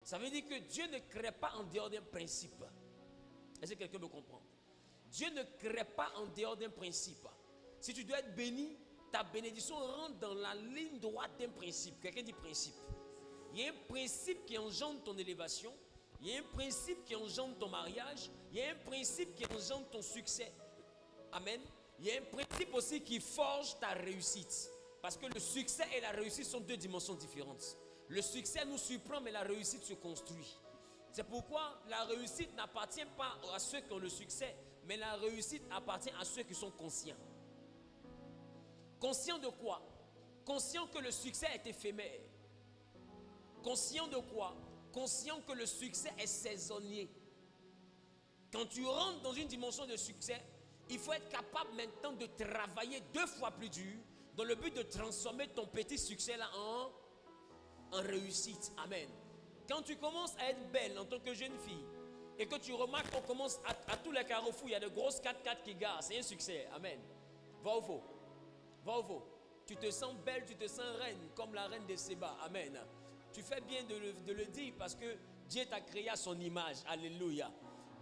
Ça veut dire que Dieu ne crée pas en dehors d'un principe. Est-ce que quelqu'un me comprend? Dieu ne crée pas en dehors d'un principe. Si tu dois être béni, ta bénédiction rentre dans la ligne droite d'un principe. Quelqu'un dit principe. Il y a un principe qui engendre ton élévation. Il y a un principe qui engendre ton mariage. Il y a un principe qui engendre ton succès. Amen. Il y a un principe aussi qui forge ta réussite. Parce que le succès et la réussite sont deux dimensions différentes. Le succès nous surprend, mais la réussite se construit. C'est pourquoi la réussite n'appartient pas à ceux qui ont le succès, mais la réussite appartient à ceux qui sont conscients. Conscients de quoi? Conscients que le succès est éphémère. Conscients de quoi? Conscients que le succès est saisonnier. Quand tu rentres dans une dimension de succès, il faut être capable maintenant de travailler 2 fois plus dur dans le but de transformer ton petit succès là en réussite. Amen. Quand tu commences à être belle en tant que jeune fille et que tu remarques qu'on commence à tous les carrefours, il y a de grosses 4x4 qui garent, c'est un succès. Amen. Va au faux. Va au faux. Tu te sens belle, tu te sens reine comme la reine de Séba. Amen. Tu fais bien de le dire parce que Dieu t'a créé à son image. Alléluia.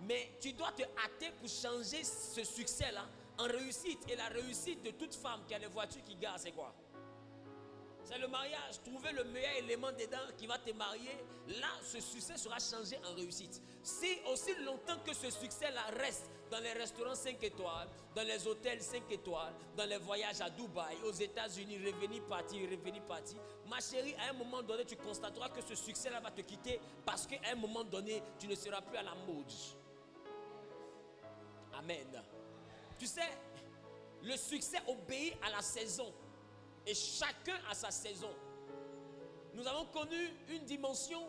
Mais tu dois te hâter pour changer ce succès-là en réussite. Et la réussite de toute femme qui a des voitures qui garent, c'est quoi? C'est le mariage. Trouver le meilleur élément dedans qui va te marier. Là, ce succès sera changé en réussite. Si aussi longtemps que ce succès-là reste dans les restaurants 5 étoiles, dans les hôtels 5 étoiles, dans les voyages à Dubaï, aux États-Unis, revenir partir, ma chérie, à un moment donné, tu constateras que ce succès-là va te quitter parce qu'à un moment donné, tu ne seras plus à la mode. Amen. Tu sais, le succès obéit à la saison. Et chacun a sa saison. Nous avons connu une dimension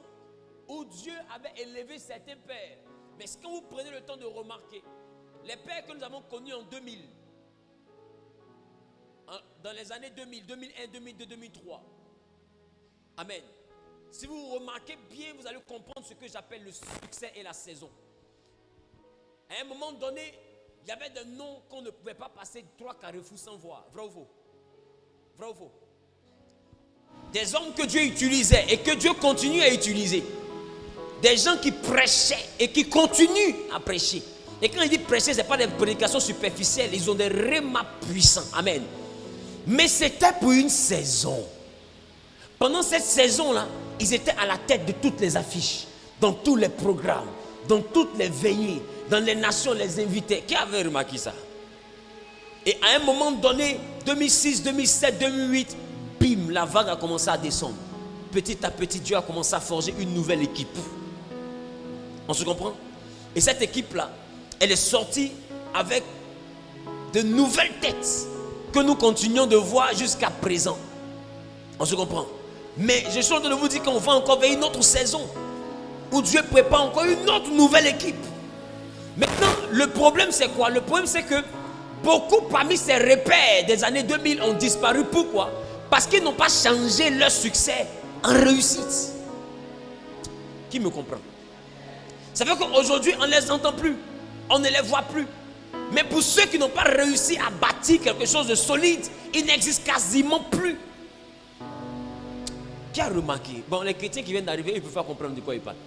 où Dieu avait élevé certains pères. Mais quand vous prenez le temps de remarquer, les pères que nous avons connus en 2000, dans les années 2000, 2001, 2002, 2003, amen. Si vous remarquez bien, vous allez comprendre ce que j'appelle le succès et la saison. À un moment donné, il y avait des noms qu'on ne pouvait pas passer 3 carrefours sans voir. Vrai ou faux? Vrai ou faux? Des hommes que Dieu utilisait et que Dieu continue à utiliser. Des gens qui prêchaient et qui continuent à prêcher. Et quand il dit prêcher, ce n'est pas des prédications superficielles. Ils ont des rémas puissants. Amen. Mais c'était pour une saison. Pendant cette saison-là, ils étaient à la tête de toutes les affiches, dans tous les programmes, dans toutes les veillées, dans les nations, les invités. Qui avait remarqué ça? Et à un moment donné, 2006, 2007, 2008, bim, la vague a commencé à descendre. Petit à petit, Dieu a commencé à forger une nouvelle équipe. On se comprend? Et cette équipe-là, elle est sortie avec de nouvelles têtes que nous continuons de voir jusqu'à présent. On se comprend? Mais je suis en train de vous dire qu'on va encore vers une autre saison où Dieu prépare encore une autre nouvelle équipe. Maintenant, le problème c'est quoi? Le problème c'est que beaucoup parmi ces repères des années 2000 ont disparu. Pourquoi? Parce qu'ils n'ont pas changé leur succès en réussite. Qui me comprend? Ça fait qu'aujourd'hui, on ne les entend plus. On ne les voit plus. Mais pour ceux qui n'ont pas réussi à bâtir quelque chose de solide, ils n'existent quasiment plus. Qui a remarqué? Bon, les chrétiens qui viennent d'arriver, ils peuvent pas comprendre de quoi ils parlent.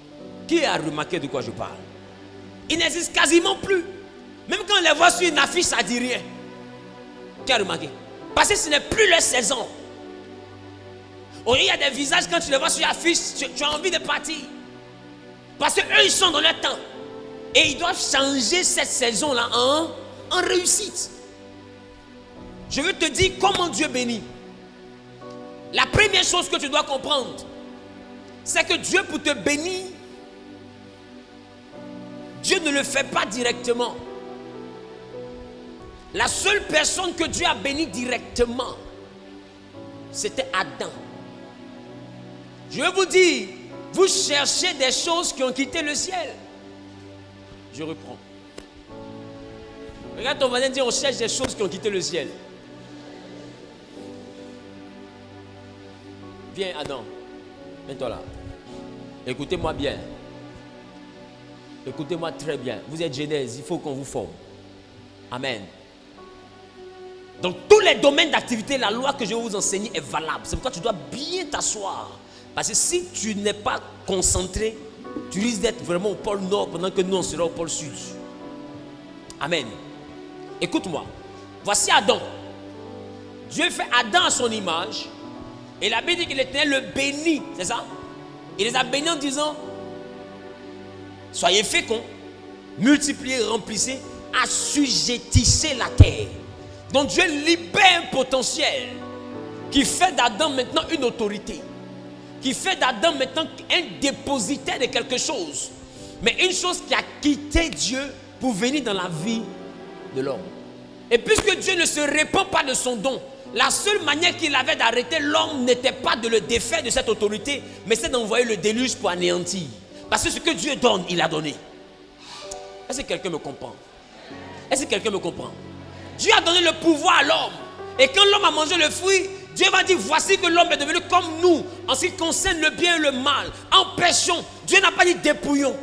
Qui a remarqué de quoi je parle? Ils n'existent quasiment plus. Même quand on les voit sur une affiche, ça ne dit rien. Qui a remarqué? Parce que ce n'est plus leur saison. Il y a des visages, quand tu les vois sur l'affiche, tu as envie de partir. Parce qu'eux, ils sont dans leur temps. Et ils doivent changer cette saison-là en réussite. Je veux te dire comment Dieu bénit. La première chose que tu dois comprendre, c'est que Dieu, pour te bénir, Dieu ne le fait pas directement. La seule personne que Dieu a bénie directement, c'était Adam. Je veux vous dire, vous cherchez des choses qui ont quitté le ciel. Je reprends. Regarde ton voisin, dire on cherche des choses qui ont quitté le ciel. Viens Adam, viens-toi là. Écoutez-moi bien. Écoutez-moi très bien. Vous êtes Genèse, il faut qu'on vous forme. Amen. Dans tous les domaines d'activité, la loi que je vais vous enseigner est valable. C'est pourquoi tu dois bien t'asseoir Parce que si tu n'es pas concentré, tu risques d'être vraiment au pôle nord pendant que nous on sera au pôle sud. Amen. Écoute-moi. Voici Adam. Dieu fait Adam à son image. Et la Bible dit que l'Éternel le bénit. C'est ça? Il les a bénis en disant: soyez féconds, multipliez, remplissez, assujettissez la terre. Donc Dieu libère un potentiel qui fait d'Adam maintenant une autorité, qui fait d'Adam maintenant un dépositaire de quelque chose. Mais une chose qui a quitté Dieu pour venir dans la vie de l'homme. Et puisque Dieu ne se répand pas de son don, la seule manière qu'il avait d'arrêter l'homme n'était pas de le défaire de cette autorité, mais c'est d'envoyer le déluge pour anéantir. Parce que ce que Dieu donne, il a donné. Est-ce que quelqu'un me comprend? Est-ce que quelqu'un me comprend? Dieu a donné le pouvoir à l'homme. Et quand l'homme a mangé le fruit, Dieu va dire: voici que l'homme est devenu comme nous en ce qui concerne le bien et le mal. Empêchons. Dieu n'a pas dit dépouillons.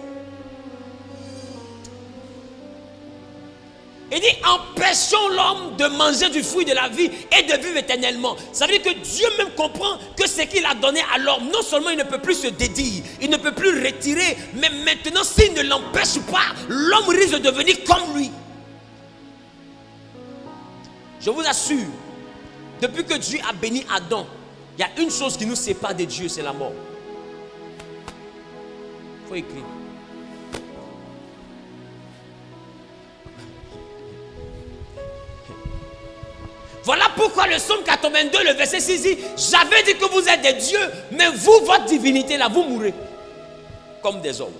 Il dit: empêchons l'homme de manger du fruit de la vie et de vivre éternellement. Ça veut dire que Dieu même comprend que ce qu'il a donné à l'homme, non seulement il ne peut plus se dédier, il ne peut plus retirer, mais maintenant s'il ne l'empêche pas, l'homme risque de devenir comme lui. Je vous assure, depuis que Dieu a béni Adam, il y a une chose qui nous sépare de Dieu, c'est la mort. Il faut écrire. Voilà pourquoi le psaume 82, le verset 6 dit: j'avais dit que vous êtes des dieux, mais vous, votre divinité là, vous mourrez comme des hommes.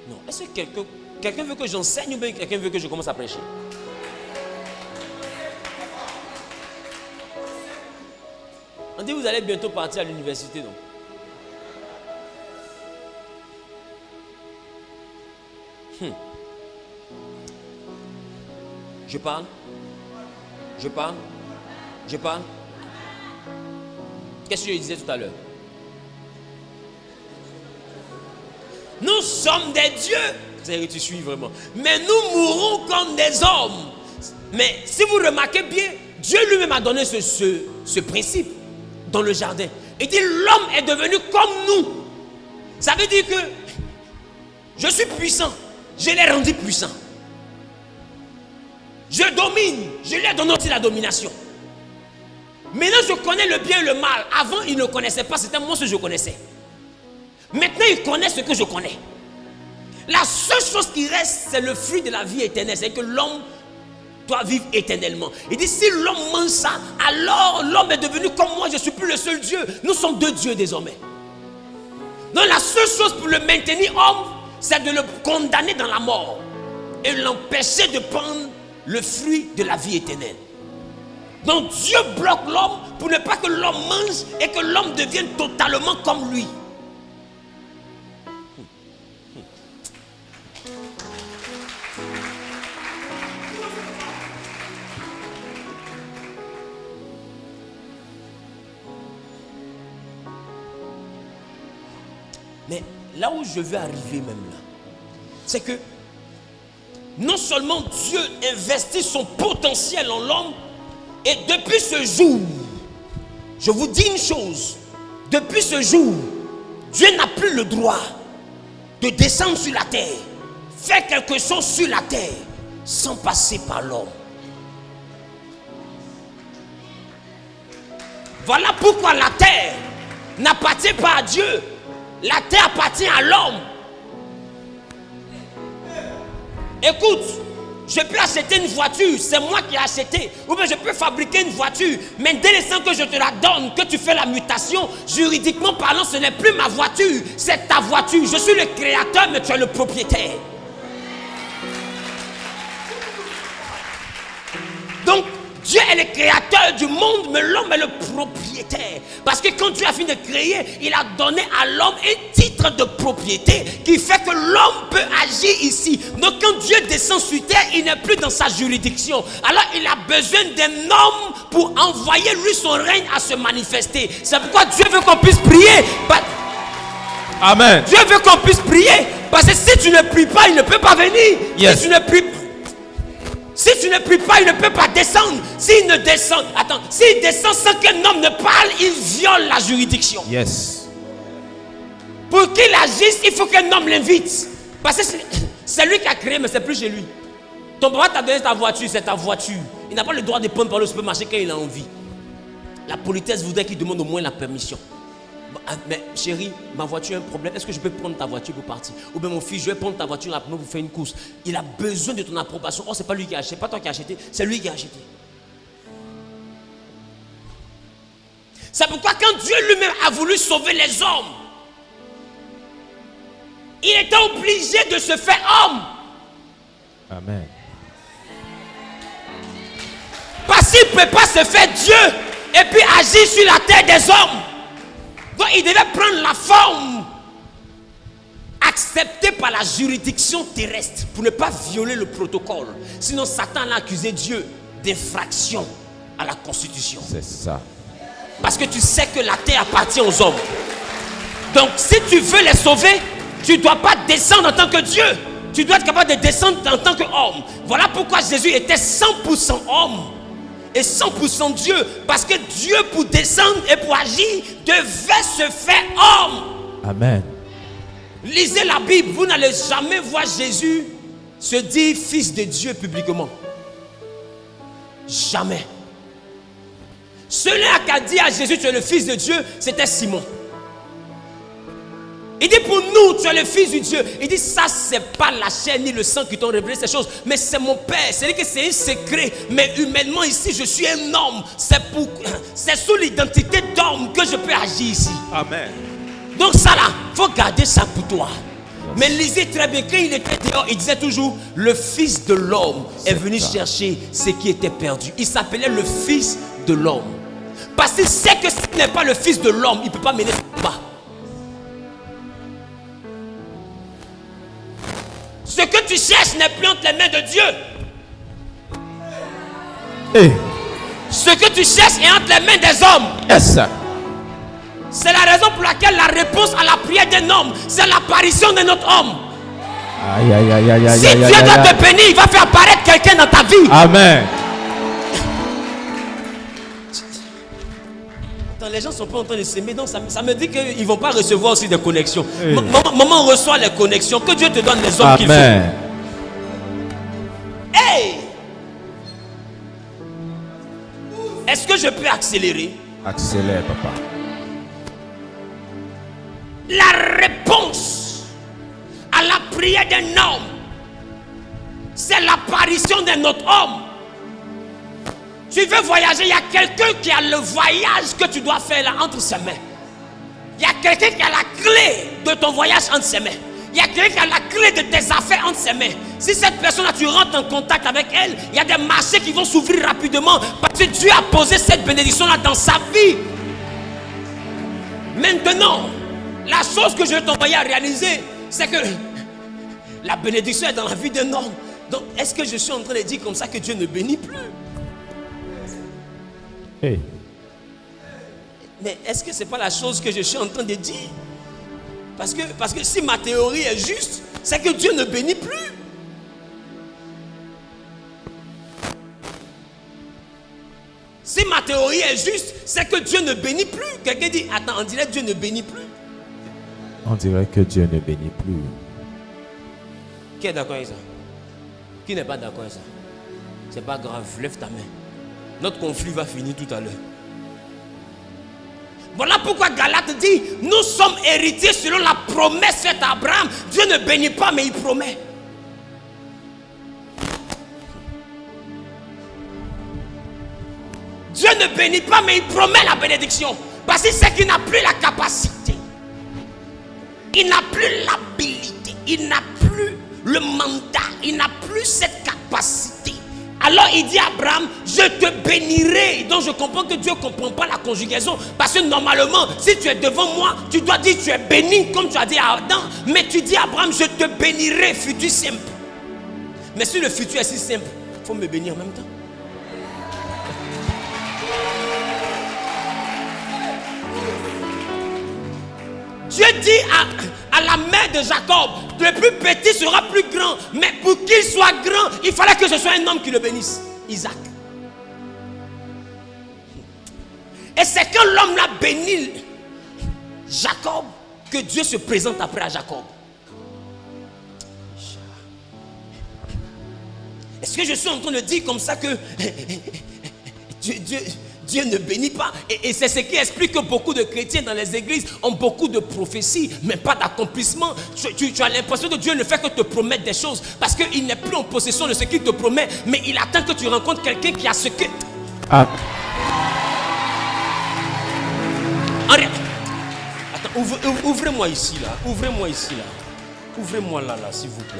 Non, est-ce que quelqu'un veut que j'enseigne ou bien quelqu'un veut que je commence à prêcher? On dit: vous allez bientôt partir à l'université, non? Je parle. Qu'est-ce que je disais tout à l'heure? Nous sommes des dieux. C'est-à-dire que tu suis vraiment. Mais nous mourrons comme des hommes. Mais si vous remarquez bien, Dieu lui-même a donné ce principe dans le jardin. Il dit: l'homme est devenu comme nous. Ça veut dire que je suis puissant. Je l'ai rendu puissant. Je domine, je lui ai donné aussi la domination. Maintenant je connais le bien et le mal. Avant il ne connaissait pas, c'était moi ce que je connaissais. Maintenant il connaît ce que je connais. La seule chose qui reste, c'est le fruit de la vie éternelle. C'est que l'homme doit vivre éternellement. Il dit: si l'homme mange ça, alors l'homme est devenu comme moi, je ne suis plus le seul Dieu. Nous sommes deux dieux désormais. Donc la seule chose pour le maintenir homme, c'est de le condamner dans la mort et l'empêcher de prendre le fruit de la vie éternelle. Donc Dieu bloque l'homme pour ne pas que l'homme mange et que l'homme devienne totalement comme lui. Mais là où je veux arriver même là, c'est que non seulement Dieu investit son potentiel en l'homme, et depuis ce jour, je vous dis une chose, depuis ce jour, Dieu n'a plus le droit de descendre sur la terre, faire quelque chose sur la terre, sans passer par l'homme. Voilà pourquoi la terre n'appartient pas à Dieu, la terre appartient à l'homme. Écoute, je peux acheter une voiture, c'est moi qui ai acheté. Ou bien je peux fabriquer une voiture, mais dès l'instant que je te la donne, que tu fais la mutation, juridiquement parlant, ce n'est plus ma voiture, c'est ta voiture. Je suis le créateur, mais tu es le propriétaire. Donc, Dieu est le créateur du monde, mais l'homme est le propriétaire. Parce que quand Dieu a fini de créer, il a donné à l'homme un titre de propriété qui fait que l'homme peut agir ici. Donc quand Dieu descend sur terre, il n'est plus dans sa juridiction. Alors il a besoin d'un homme pour envoyer lui son règne à se manifester. C'est pourquoi Dieu veut qu'on puisse prier. Amen. Dieu veut qu'on puisse prier. Parce que si tu ne pries pas, il ne peut pas venir. Yes. Si tu ne pries pas, il ne peut pas descendre. S'il ne descend, attends, s'il descend sans qu'un homme ne parle, il viole la juridiction. Yes. Pour qu'il agisse, il faut qu'un homme l'invite. Parce que c'est lui qui a créé, mais c'est plus chez lui. Ton papa t'a donné ta voiture, c'est ta voiture. Il n'a pas le droit de prendre par le supermarché quand il a envie. La politesse voudrait qu'il demande au moins la permission. Mais chérie, ma voiture a un problème. Est-ce que je peux prendre ta voiture pour partir? Ou bien mon fils, je vais prendre ta voiture rapidement pour faire une course. Il a besoin de ton approbation. Oh, c'est pas lui qui a acheté, pas toi qui as acheté, c'est lui qui a acheté. C'est pourquoi quand Dieu lui-même a voulu sauver les hommes, il était obligé de se faire homme. Amen. Parce qu'il ne peut pas se faire Dieu et puis agir sur la terre des hommes. Donc il devait prendre la forme acceptée par la juridiction terrestre pour ne pas violer le protocole. Sinon Satan a accusé Dieu d'infraction à la constitution. C'est ça. Parce que tu sais que la terre appartient aux hommes. Donc si tu veux les sauver, tu ne dois pas descendre en tant que Dieu. Tu dois être capable de descendre en tant qu'homme. Voilà pourquoi Jésus était 100% homme et 100% Dieu. Parce que Dieu, pour descendre et pour agir, devait se faire homme. Amen. Lisez la Bible, vous n'allez jamais voir Jésus se dire fils de Dieu publiquement. Jamais. Celui qui a dit à Jésus tu es le fils de Dieu, c'était Simon. Il dit pour nous, tu es le fils du Dieu. Il dit ça, c'est pas la chair ni le sang qui t'ont révélé ces choses, mais c'est mon Père. C'est-à-dire que c'est un secret. Mais humainement ici, je suis un homme. C'est sous l'identité d'homme que je peux agir ici. Amen. Donc ça là, il faut garder ça pour toi. Mais lisez très bien, quand il était dehors, il disait toujours le fils de l'homme est venu chercher ce qui était perdu. Il s'appelait le fils de l'homme. Parce qu'il sait que s'il n'est pas le fils de l'homme, il ne peut pas mener ce combat. Ce que tu cherches n'est plus entre les mains de Dieu. Hey. Ce que tu cherches est entre les mains des hommes. Yes. C'est la raison pour laquelle la réponse à la prière d'un homme, c'est l'apparition de notre homme. Aïe, aïe, aïe, aïe, aïe, Si aïe, Dieu aïe, doit aïe. te bénir, il va faire apparaître quelqu'un dans ta vie. Amen. Attends, les gens ne sont pas en train de s'aimer, donc ça me dit qu'ils ne vont pas recevoir aussi des connexions. Hey. Maman reçoit les connexions. Que Dieu te donne les hommes qu'il faut. Amen. Hey! Est-ce que je peux accélérer? Accélère, papa. La réponse à la prière d'un homme, c'est l'apparition d'un autre homme. Tu veux voyager, il y a quelqu'un qui a le voyage que tu dois faire là entre ses mains. Il y a quelqu'un qui a la clé de ton voyage entre ses mains. Il y a quelqu'un qui a la clé de tes affaires entre ses mains. Si cette personne-là, tu rentres en contact avec elle, il y a des marchés qui vont s'ouvrir rapidement parce que Dieu a posé cette bénédiction-là dans sa vie. Maintenant, la chose que je vais t'envoyer à réaliser, c'est que la bénédiction est dans la vie d'un homme. Donc, est-ce que je suis en train de dire comme ça que Dieu ne bénit plus? Hey. Mais est-ce que ce n'est pas la chose que je suis en train de dire? Parce que si ma théorie est juste, c'est que Dieu ne bénit plus. Si ma théorie est juste, c'est que Dieu ne bénit plus. Quelqu'un dit, attends, on dirait que Dieu ne bénit plus. On dirait que Dieu ne bénit plus. Qui est d'accord avec ça? Qui n'est pas d'accord avec ça? C'est pas grave, lève ta main. Notre conflit va finir tout à l'heure. Voilà pourquoi Galate dit, nous sommes héritiers selon la promesse faite à Abraham. Dieu ne bénit pas, mais il promet. Dieu ne bénit pas, mais il promet la bénédiction. Parce qu'il sait qu'il n'a plus la capacité. Il n'a plus l'habilité. Il n'a plus le mandat. Il n'a plus cette capacité. Alors il dit à Abraham, je te bénirai. Donc je comprends que Dieu ne comprend pas la conjugaison. Parce que normalement, si tu es devant moi, tu dois dire tu es béni comme tu as dit à Adam. Mais tu dis à Abraham, je te bénirai, futur simple. Mais si le futur est si simple, il faut me bénir en même temps. Dieu dit à la mère de Jacob, le plus petit sera plus grand, mais pour qu'il soit grand, il fallait que ce soit un homme qui le bénisse. Isaac. Et c'est quand l'homme l'a béni, Jacob, que Dieu se présente après à Jacob. Est-ce que je suis en train de dire comme ça que Dieu ne bénit pas? Et c'est ce qui explique que beaucoup de chrétiens dans les églises ont beaucoup de prophéties, mais pas d'accomplissement. Tu as l'impression que Dieu ne fait que te promettre des choses, parce qu'il n'est plus en possession de ce qu'il te promet, mais il attend que tu rencontres quelqu'un qui a ce que... Ah. Attends, ouvrez-moi ici là. Ouvrez-moi ici là. Ouvrez-moi là, s'il vous plaît.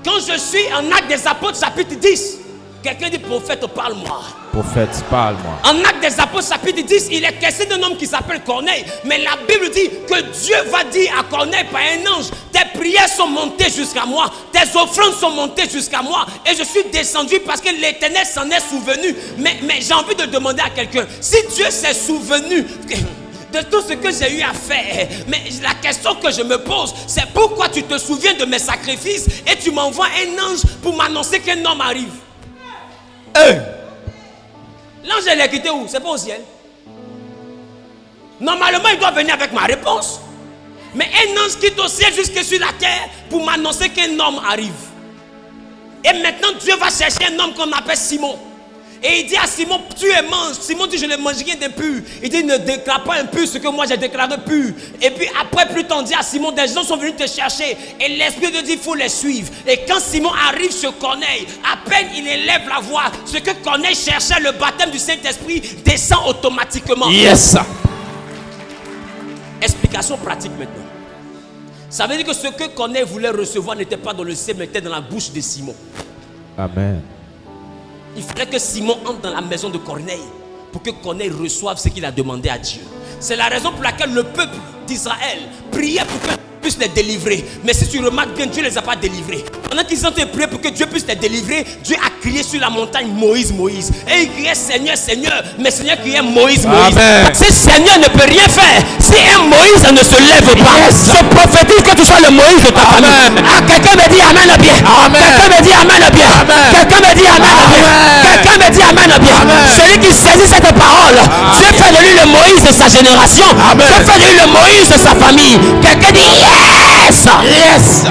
Quand je suis en Actes des Apôtres chapitre 10, quelqu'un dit prophète, parle-moi. Prophète, parle-moi. En Actes des Apôtres chapitre 10, il est question d'un homme qui s'appelle Corneille. Mais la Bible dit que Dieu va dire à Corneille par un ange, tes prières sont montées jusqu'à moi, tes offrandes sont montées jusqu'à moi, et je suis descendu parce que l'Éternel s'en est souvenu. Mais j'ai envie de demander à quelqu'un, si Dieu s'est souvenu de tout ce que j'ai eu à faire, mais la question que je me pose, c'est pourquoi tu te souviens de mes sacrifices et tu m'envoies un ange pour m'annoncer qu'un homme arrive? L'ange, il est quitté où? C'est pas au ciel. Normalement, il doit venir avec ma réponse. Mais un ange quitte au ciel jusque sur la terre pour m'annoncer qu'un homme arrive. Et maintenant, Dieu va chercher un homme qu'on appelle Simon. Et il dit à Simon, tu es mange. Simon dit, je ne mange rien d'impur. Il dit, ne déclare pas impur ce que moi j'ai déclaré pur. Et puis après, plus tard, on dit à Simon, des gens sont venus te chercher. Et l'Esprit de Dieu, il faut les suivre. Et quand Simon arrive sur Corneille, à peine il élève la voix, ce que Corneille cherchait, le baptême du Saint-Esprit, descend automatiquement. Yes. Explication pratique maintenant. Ça veut dire que ce que Corneille voulait recevoir n'était pas dans le ciel, mais était dans la bouche de Simon. Amen. Il fallait que Simon entre dans la maison de Corneille pour que Corneille reçoive ce qu'il a demandé à Dieu. C'est la raison pour laquelle le peuple d'Israël priait pour que Dieu puisse les délivrer. Mais si tu remarques bien, Dieu ne les a pas délivrés. Pendant qu'ils sont en train de prier pour que Dieu puisse les délivrer, Dieu a crié sur la montagne Moïse, Moïse. Et il criait Seigneur, Seigneur. Mais Seigneur criait Moïse, Moïse. Amen. Si Seigneur ne peut rien faire, si un Moïse ne se lève pas, je prophétise que tu sois le Moïse de ta famille. Ah, quelqu'un me dit Amen bien. Quelqu'un me dit Amen bien. Quelqu'un me dit Amen bien. Quelqu'un me dit Amen bien. Celui qui saisit cette parole, Dieu fait de lui le Moïse de sa génération. Dieu fait de lui le Moïse de sa famille. Quelqu'un dit yes. Yes.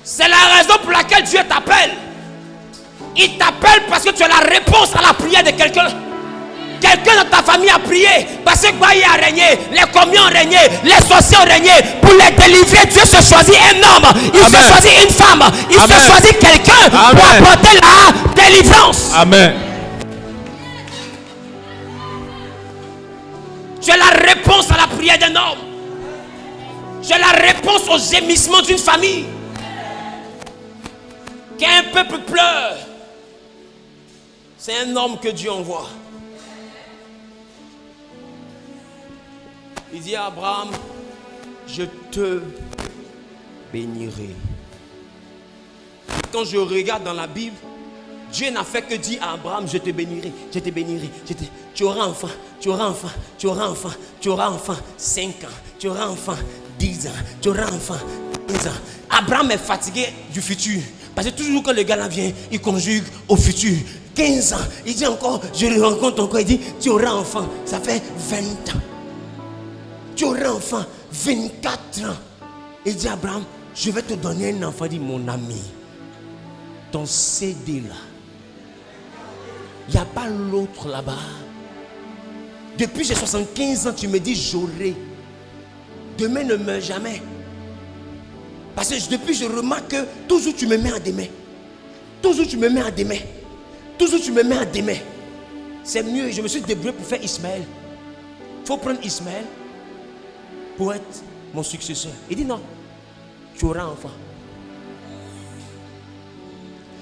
C'est la raison pour laquelle Dieu t'appelle. Il t'appelle parce que tu as la réponse à la prière de quelqu'un. Quelqu'un dans ta famille a prié parce que Baïe a régné, les communs ont régné, les sorciers ont régné. Pour les délivrer, Dieu se choisit un homme, il se choisit une femme, il se choisit quelqu'un pour apporter la délivrance. Amen. Tu as la réponse à la prière d'un homme. Tu as la réponse au gémissement d'une famille. Qu'un peuple pleure, c'est un homme que Dieu envoie. Il dit à Abraham, je te bénirai. Et quand je regarde dans la Bible, Dieu n'a fait que dire à Abraham, je te bénirai, je te bénirai. Tu auras enfant, tu auras enfant, tu auras enfant, tu auras enfant 5 ans, tu auras enfant 10 ans, tu auras enfant 15 ans. Abraham est fatigué du futur. Parce que toujours quand le gars là vient, il conjugue au futur. 15 ans, il dit encore, je le rencontre encore, il dit, tu auras enfant, ça fait 20 ans. Tu auras enfant, 24 ans. Il dit, Abraham, je vais te donner un enfant. Il dit, mon ami, ton CD là, il n'y a pas l'autre là-bas. Depuis j'ai 75 ans, tu me dis, j'aurai. Demain ne meurt jamais. Parce que depuis je remarque que toujours tu me mets à demain. Toujours tu me mets à demain. Toujours tu me mets à demain. C'est mieux, je me suis débrouillé pour faire Ismaël. Il faut prendre Ismaël pour être mon successeur. Il dit non, tu auras un enfant.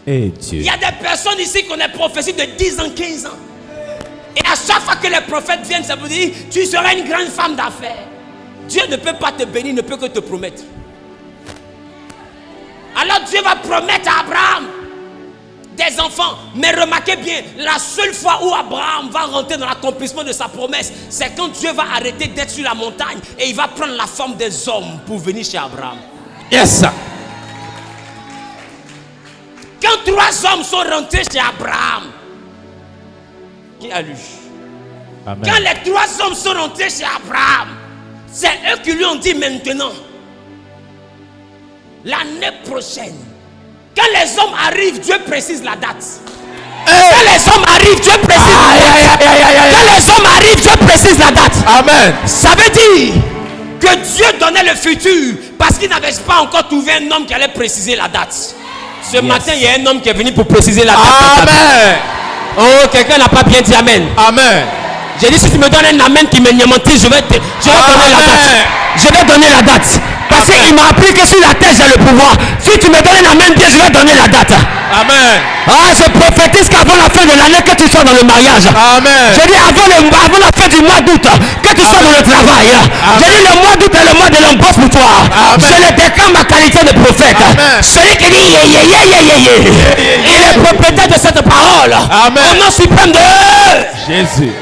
Et Dieu. Il y a des personnes ici qui ont des prophéties de 10 ans, 15 ans. Et à chaque fois que les prophètes viennent, ça vous dit, tu seras une grande femme d'affaires. Dieu ne peut pas te bénir, ne peut que te promettre. Alors Dieu va promettre à Abraham des enfants. Mais remarquez bien, la seule fois où Abraham va rentrer dans l'accomplissement de sa promesse, c'est quand Dieu va arrêter d'être sur la montagne et il va prendre la forme des hommes pour venir chez Abraham. Yes, sir. Quand 3 hommes sont rentrés chez Abraham, qui a lu? Amen. Quand les 3 hommes sont rentrés chez Abraham, c'est eux qui lui ont dit maintenant, l'année prochaine, quand les hommes arrivent, Dieu précise la date. Quand les hommes arrivent, Dieu précise la date. Quand les hommes arrivent, Dieu précise la date. Amen. Ça veut dire que Dieu donnait le futur parce qu'il n'avait pas encore trouvé un homme qui allait préciser la date. Ce matin, il y a un homme qui est venu pour préciser la date. Amen. Oh, quelqu'un n'a pas bien dit amen. Amen. J'ai dit, si tu me donnes un amen qui me niamentise, je vais donner la date. Je vais donner la date. Parce qu'il m'a appris que sur la terre, j'ai le pouvoir. Si tu me donnes un amen bien, je vais donner la date. Amen. Ah, je prophétise qu'avant la fin de l'année, que tu sois dans le mariage. Amen. Je dis avant la fin du mois d'août, que tu sois dans le travail. Je dis le mois d'août est le mois de l'embauche pour toi. Amen. Je le déclare ma qualité de prophète. Amen. Celui qui dit il est propriétaire de cette parole. Amen. Au nom suprême de Jésus.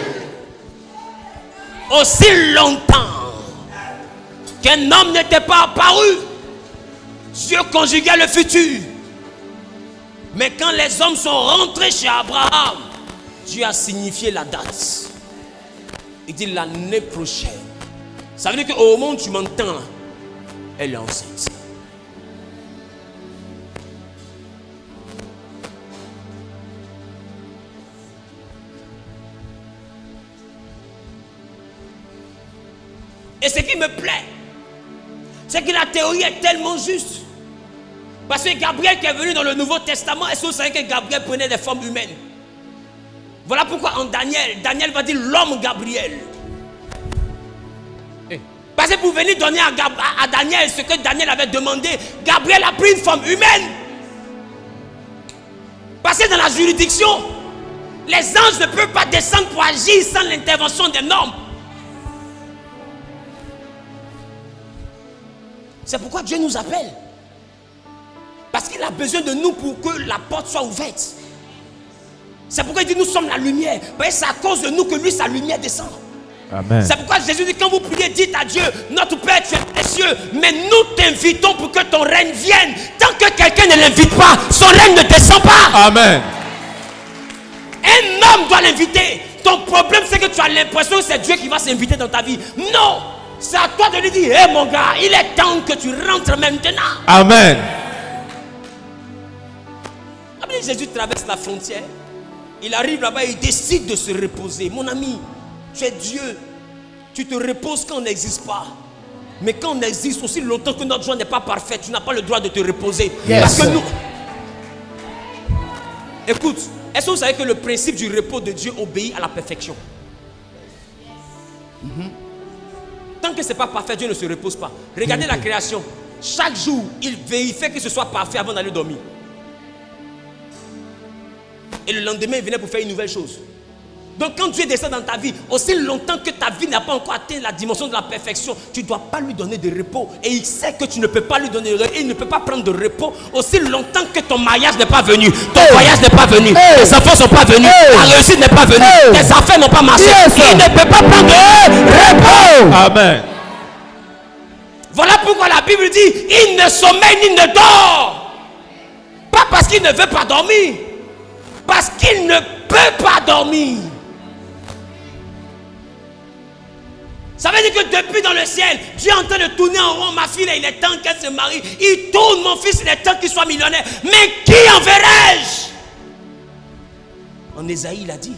aussi longtemps qu'un homme n'était pas apparu, Dieu conjuguait le futur. Mais quand les hommes sont rentrés chez Abraham, Dieu a signifié la date. Il dit l'année prochaine. Ça veut dire qu'au moment où tu m'entends là, elle est enceinte. Et ce qui me plaît, c'est que la théorie est tellement juste. Parce que Gabriel qui est venu dans le Nouveau Testament, est-ce que vous savez que Gabriel prenait des formes humaines? Voilà pourquoi en Daniel va dire l'homme Gabriel. Parce que pour venir donner à Daniel ce que Daniel avait demandé, Gabriel a pris une forme humaine. Parce que dans la juridiction, les anges ne peuvent pas descendre pour agir sans l'intervention des hommes. C'est pourquoi Dieu nous appelle. Parce qu'il a besoin de nous pour que la porte soit ouverte. C'est pourquoi il dit nous sommes la lumière. C'est à cause de nous que lui, sa lumière descend. Amen. C'est pourquoi Jésus dit quand vous priez, dites à Dieu, notre Père tu es dans les cieux, mais nous t'invitons pour que ton règne vienne. Tant que quelqu'un ne l'invite pas, son règne ne descend pas. Amen. Un homme doit l'inviter. Ton problème c'est que tu as l'impression que c'est Dieu qui va s'inviter dans ta vie. Non, c'est à toi de lui dire, hé mon gars, il est temps que tu rentres maintenant. Amen. Jésus traverse la frontière, il arrive là-bas et il décide de se reposer. Mon ami, tu es Dieu, tu te reposes quand on n'existe pas. Mais quand on existe, aussi longtemps que notre joie n'est pas parfaite, tu n'as pas le droit de te reposer. Yes. Parce que nous... Écoute, est-ce que vous savez que le principe du repos de Dieu obéit à la perfection? Tant que ce n'est pas parfait, Dieu ne se repose pas. Regardez la création. Chaque jour, il vérifie que ce soit parfait avant d'aller dormir. Et le lendemain, il venait pour faire une nouvelle chose. Donc quand Dieu descend dans ta vie, aussi longtemps que ta vie n'a pas encore atteint la dimension de la perfection, tu ne dois pas lui donner de repos. Et il sait que tu ne peux pas lui donner de repos. Il ne peut pas prendre de repos aussi longtemps que ton mariage n'est pas venu, ton voyage n'est pas venu, tes enfants ne sont pas venus, ta réussite n'est pas venue, tes affaires n'ont pas marché. Il ne peut pas prendre de repos. Amen. Voilà pourquoi la Bible dit, il ne sommeille ni ne dort. Pas parce qu'il ne veut pas dormir, parce qu'il ne peut pas dormir. Ça veut dire que depuis dans le ciel, Dieu est en train de tourner en rond. Ma fille, il est temps qu'elle se marie. Il tourne, mon fils, il est temps qu'il soit millionnaire. Mais qui enverrai-je? En Ésaïe, il a dit,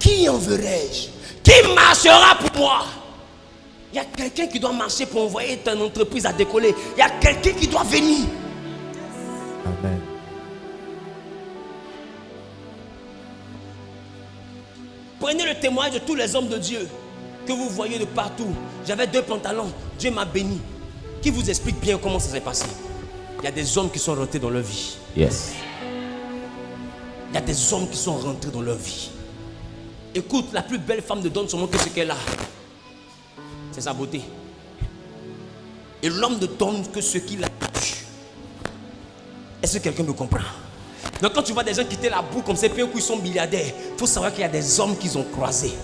qui enverrai-je? Qui marchera pour moi? Il y a quelqu'un qui doit marcher pour envoyer ton entreprise à décoller. Il y a quelqu'un qui doit venir. Amen. Prenez le témoignage de tous les hommes de Dieu que vous voyez de partout. J'avais 2 pantalons, Dieu m'a béni. Qui vous explique bien comment ça s'est passé? Il y a des hommes qui sont rentrés dans leur vie. Yes. Il y a des hommes qui sont rentrés dans leur vie. Écoute, la plus belle femme ne donne son monde que ce qu'elle a. C'est sa beauté. Et l'homme ne donne que ce qu'il a eu. Est-ce que quelqu'un me comprend? Donc quand tu vois des gens quitter la boue comme ça, puis un coup ils sont milliardaires, il faut savoir qu'il y a des hommes qu'ils ont croisés.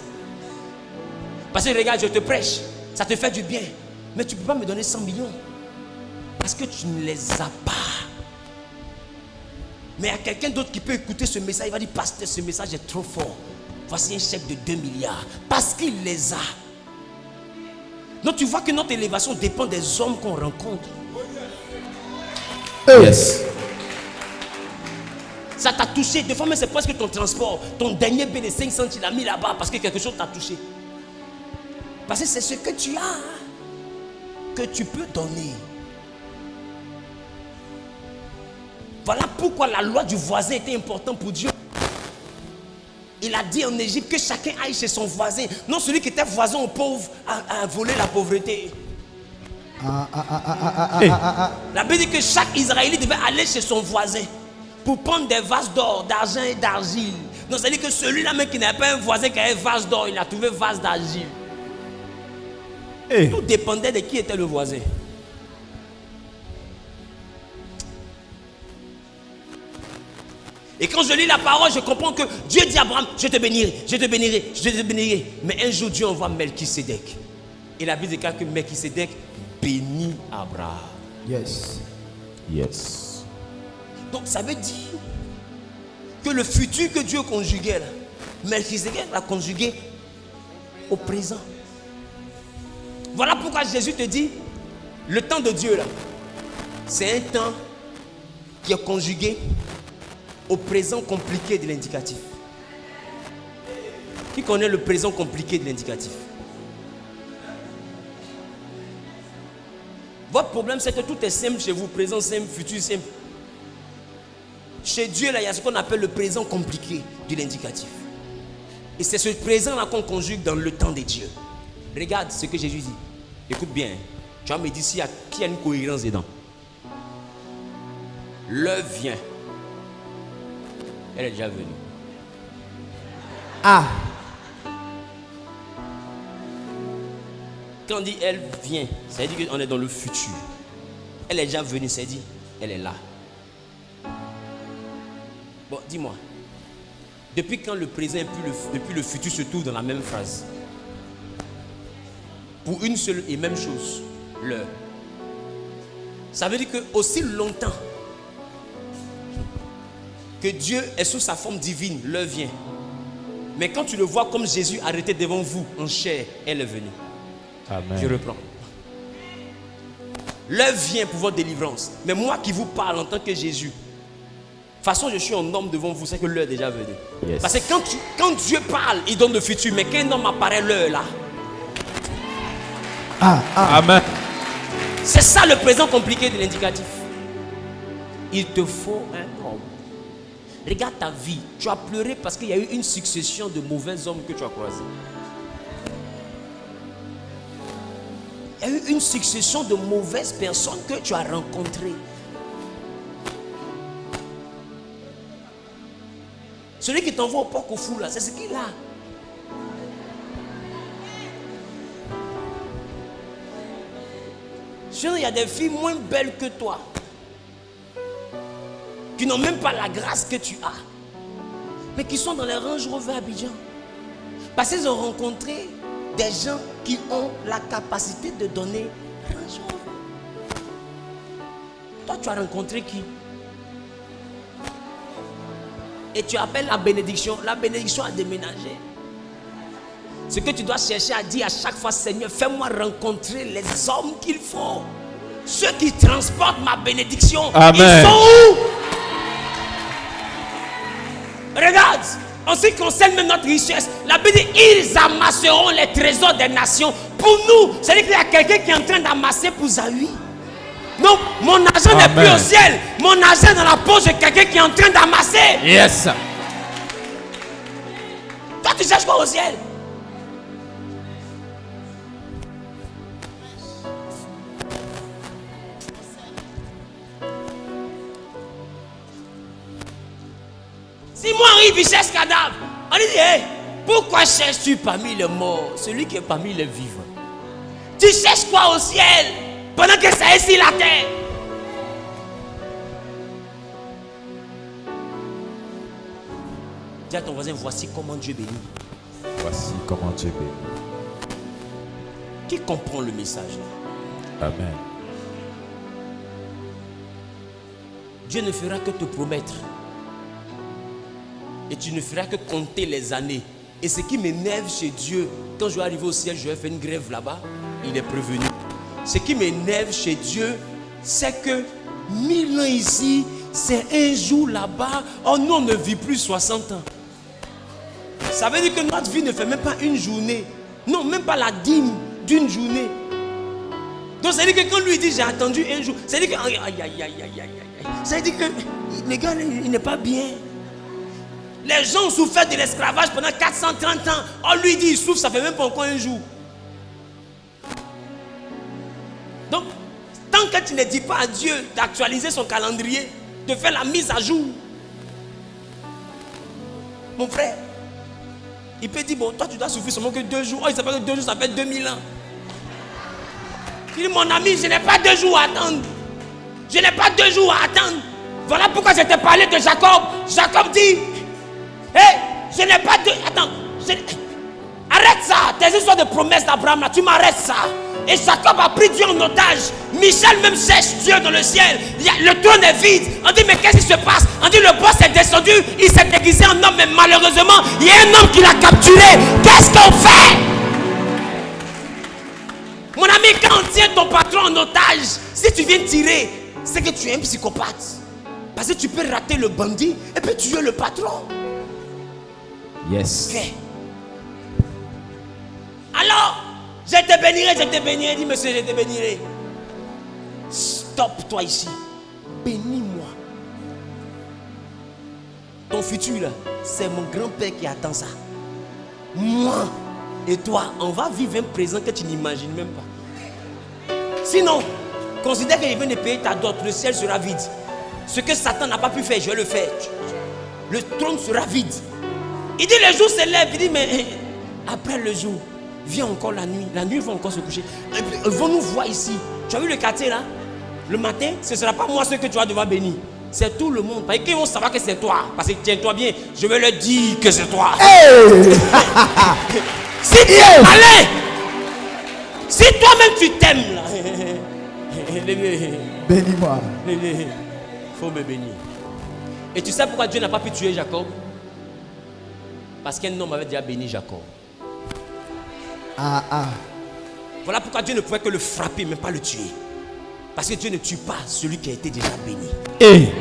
Parce que regarde, je te prêche, ça te fait du bien. Mais tu ne peux pas me donner 100 millions. Parce que tu ne les as pas. Mais il y a quelqu'un d'autre qui peut écouter ce message. Il va dire, pasteur, ce message est trop fort. Voici un chèque de 2 milliards. Parce qu'il les a. Donc tu vois que notre élévation dépend des hommes qu'on rencontre. Yes. Ça t'a touché. Des fois même c'est presque ton transport. Ton dernier billet de 500 tu l'as mis là-bas parce que quelque chose t'a touché. Parce que c'est ce que tu as que tu peux donner. Voilà pourquoi la loi du voisin était importante pour Dieu. Il a dit en Égypte que chacun aille chez son voisin. Non, celui qui était voisin aux pauvres a volé la pauvreté. La Bible dit que chaque Israélite devait aller chez son voisin pour prendre des vases d'or, d'argent et d'argile. Donc c'est-à-dire que celui-là même qui n'avait pas un voisin qui avait un vase d'or, il a trouvé vase d'argile. Tout dépendait de qui était le voisin. Et quand je lis la parole, je comprends que Dieu dit à Abraham, je te bénirai, je te bénirai, je te bénirai. Mais un jour, Dieu envoie Melchisédek. Et la Bible déclare que Melchisédek bénit Abraham. Yes. Yes. Donc ça veut dire que le futur que Dieu conjuguait là, Melchisédek l'a conjugué au présent. Voilà pourquoi Jésus te dit, le temps de Dieu là, c'est un temps qui est conjugué au présent compliqué de l'indicatif. Qui connaît le présent compliqué de l'indicatif? Votre problème c'est que tout est simple chez vous, présent simple, futur simple. Chez Dieu là, il y a ce qu'on appelle le présent compliqué de l'indicatif. Et c'est ce présent là qu'on conjugue dans le temps de Dieu. Regarde ce que Jésus dit. Écoute bien, tu vas me dire s'il y a une cohérence dedans. L'heure vient. Elle est déjà venue. Ah. Quand on dit elle vient, ça veut dire qu'on est dans le futur. Elle est déjà venue, ça veut dire elle est là. Bon, dis-moi. Depuis quand le présent et puis le futur se trouvent dans la même phrase? Pour une seule et même chose, l'heure. Ça veut dire que aussi longtemps que Dieu est sous sa forme divine, l'heure vient. Mais quand tu le vois comme Jésus arrêté devant vous en chair, elle est venue. Amen. Je reprends. L'heure vient pour votre délivrance. Mais moi qui vous parle en tant que Jésus, de toute façon je suis un homme devant vous, c'est que l'heure est déjà venue. Yes. Parce que quand Dieu parle, il donne le futur. Mais quand un homme apparaît, l'heure là. Amen. C'est ça le présent compliqué de l'indicatif. Il te faut un homme. Regarde ta vie. Tu as pleuré parce qu'il y a eu une succession de mauvais hommes que tu as croisés. Il y a eu une succession de mauvaises personnes que tu as rencontrées. Celui qui t'envoie au porc au fou là, c'est ce qu'il a. Il y a des filles moins belles que toi qui n'ont même pas la grâce que tu as, mais qui sont dans les Range Rover Abidjan parce qu'ils ont rencontré des gens qui ont la capacité de donner Range Rover. Toi tu as rencontré qui? Et tu appelles la bénédiction a déménagé. Ce que tu dois chercher à dire à chaque fois, Seigneur, fais-moi rencontrer les hommes qu'il faut. Ceux qui transportent ma bénédiction. Amen. Ils sont où? Regarde, en ce qui concerne même notre richesse, la Bible dit, ils amasseront les trésors des nations. Pour nous, c'est-à-dire qu'il y a quelqu'un qui est en train d'amasser pour Zawi. Non, mon argent n'est plus au ciel. Mon argent est dans la poche de quelqu'un qui est en train d'amasser. Yes. Toi, tu cherches quoi au ciel? Si moi, Henri cherche cadavre, on lui dit, hey, pourquoi cherches-tu parmi les morts celui qui est parmi les vivants? Tu cherches quoi au ciel pendant que c'est ici la terre? Dis à ton voisin, voici comment Dieu bénit. Voici comment Dieu bénit. Qui comprend le message là? Amen. Dieu ne fera que te promettre. Et tu ne feras que compter les années. Et ce qui m'énerve chez Dieu, quand je vais arriver au ciel, je vais faire une grève là-bas, il est prévenu. Ce qui m'énerve chez Dieu, c'est que 1000 ans ici, c'est un jour là-bas. Oh non, on ne vit plus 60 ans. Ça veut dire que notre vie ne fait même pas une journée. Non, même pas la dîme d'une journée. Donc ça veut dire que quand lui dit j'ai attendu un jour, ça veut dire que aïe, aïe, aïe, aïe, aïe, aïe. Ça veut dire que le gars, il n'est pas bien. Les gens ont souffert de l'esclavage pendant 430 ans. On lui dit il souffre, ça fait même pas encore un jour. Donc, tant que tu ne dis pas à Dieu d'actualiser son calendrier, de faire la mise à jour, mon frère, il peut dire, bon, toi tu dois souffrir seulement que 2 jours. Oh, il ne sait pas que 2 jours, ça fait 2000 ans. Il dit, mon ami, je n'ai pas 2 jours à attendre. Je n'ai pas 2 jours à attendre. Voilà pourquoi je t'ai parlé de Jacob. Jacob dit, hé, je n'ai pas 2... Attends, arrête ça. Tes histoires de promesses d'Abraham, là, tu m'arrêtes ça. Et Jacob a pris Dieu en otage. Michel même cherche Dieu dans le ciel. Le trône est vide. On dit, mais qu'est-ce qui se passe? On dit, le boss est descendu. Il s'est déguisé en homme, mais malheureusement, il y a un homme qui l'a capturé. Qu'est-ce qu'on fait? Mon ami, quand on tient ton patron en otage, si tu viens tirer, c'est que tu es un psychopathe. Parce que tu peux rater le bandit et puis tuer le patron. Yes. Okay. Alors, je te bénirai, dit monsieur, je te bénirai. Stop toi ici. Bénis-moi. Ton futur là, c'est mon grand-père qui attend ça. Moi et toi, on va vivre un présent que tu n'imagines même pas. Sinon, considère que je viens de payer ta dot, le ciel sera vide. Ce que Satan n'a pas pu faire, je vais le faire. Le trône sera vide. Il dit le jour se lève, il dit mais après le jour, vient encore la nuit. La nuit, ils vont encore se coucher. Et puis, ils vont nous voir ici. Tu as vu le quartier là? Le matin, ce ne sera pas moi ceux que tu vas devoir bénir. C'est tout le monde. Parce qu'ils vont savoir que c'est toi. Parce que tiens-toi bien, je vais leur dire que c'est toi. Hey! Si tu es malin, si toi-même tu t'aimes là, bénis-moi. Il faut me bénir. Et tu sais pourquoi Dieu n'a pas pu tuer Jacob? Parce qu'un homme avait déjà béni Jacob. Voilà pourquoi Dieu ne pouvait que le frapper, mais pas le tuer. Parce que Dieu ne tue pas celui qui a été déjà béni. Hey.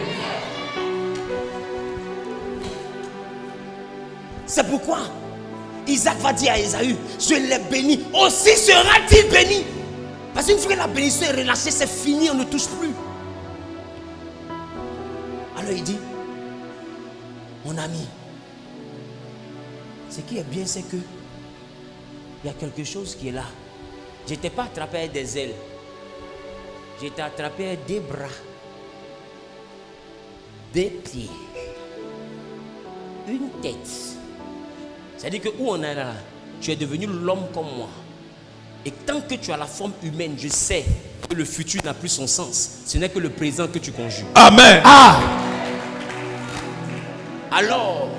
C'est pourquoi Isaac va dire à Ésaü, je l'ai béni, aussi sera-t-il béni. Parce qu'une fois que la bénédiction est relâchée, c'est fini, on ne touche plus. Alors il dit, mon ami, ce qui est bien, c'est que il y a quelque chose qui est là. Je n'étais pas attrapé avec des ailes. J'étais attrapé avec des bras, des pieds, une tête. C'est-à-dire que où on est là, tu es devenu l'homme comme moi. Et tant que tu as la forme humaine, je sais que le futur n'a plus son sens. Ce n'est que le présent que tu conjugues. Amen. Alors,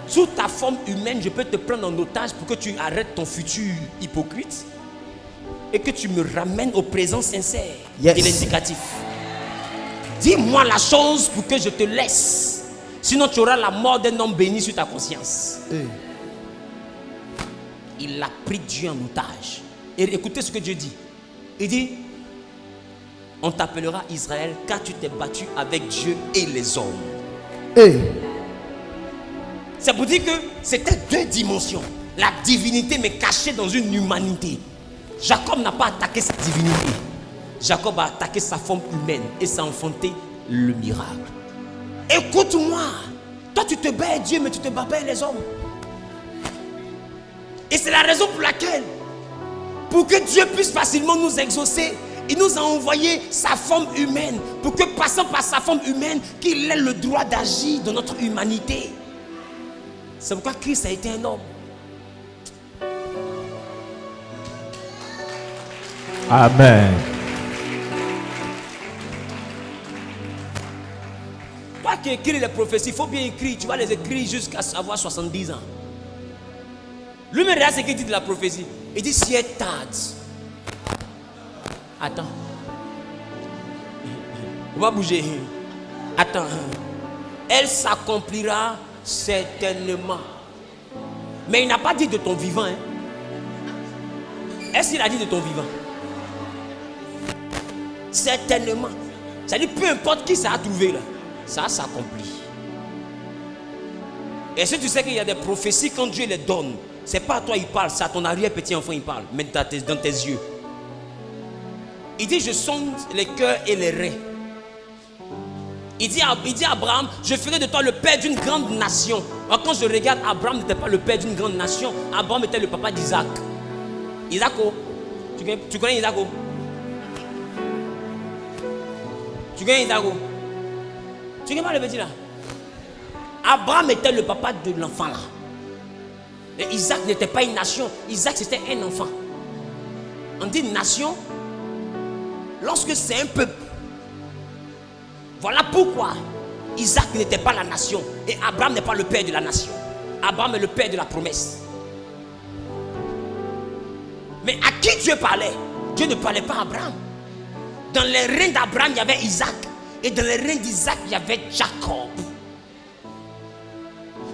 sous ta forme humaine, je peux te prendre en otage pour que tu arrêtes ton futur hypocrite et que tu me ramènes au présent sincère et l'indicatif. Dis-moi la chose pour que je te laisse. Sinon, tu auras la mort d'un homme béni sur ta conscience. Il a pris Dieu en otage. Et écoutez ce que Dieu dit. Il dit, on t'appellera Israël car tu t'es battu avec Dieu et les hommes. C'est pour dire que c'était 2 dimensions. La divinité mais cachée dans une humanité. Jacob n'a pas attaqué sa divinité. Jacob a attaqué sa forme humaine et ça a enfanté le miracle. Écoute-moi. Toi tu te bats avec Dieu mais tu te bats pas avec les hommes. Et c'est la raison pour laquelle, pour que Dieu puisse facilement nous exaucer, il nous a envoyé sa forme humaine. Pour que passant par sa forme humaine, qu'il ait le droit d'agir dans notre humanité. C'est pourquoi Christ a été un homme. Amen. Toi qui écrit les prophéties, il faut bien écrire. Tu vas les écrire jusqu'à avoir 70 ans. Lui-même, regarde ce qu'il dit de la prophétie. Il dit, si elle tarde. Attends. On va bouger. Attends. Elle s'accomplira certainement. Mais il n'a pas dit de ton vivant. Hein. Est-ce qu'il a dit de ton vivant? Certainement. C'est-à-dire, peu importe qui ça a trouvé là, ça s'accomplit. Et si tu sais qu'il y a des prophéties, quand Dieu les donne, c'est pas à toi il parle, c'est à ton arrière-petit enfant il parle, mais dans tes yeux. Il dit, je sonde les cœurs et les reins. Il dit à Abraham, je ferai de toi le père d'une grande nation. Alors quand je regarde, Abraham n'était pas le père d'une grande nation. Abraham était le papa d'Isaac. Isaac, tu connais Isaac? Tu connais Isaac? Tu connais pas le petit là? Abraham était le papa de l'enfant là. Et Isaac n'était pas une nation. Isaac c'était un enfant. On dit nation lorsque c'est un peuple. Voilà pourquoi Isaac n'était pas la nation. Et Abraham n'est pas le père de la nation. Abraham est le père de la promesse. Mais à qui Dieu parlait? Dieu ne parlait pas à Abraham. Dans les reins d'Abraham, il y avait Isaac. Et dans les reins d'Isaac, il y avait Jacob.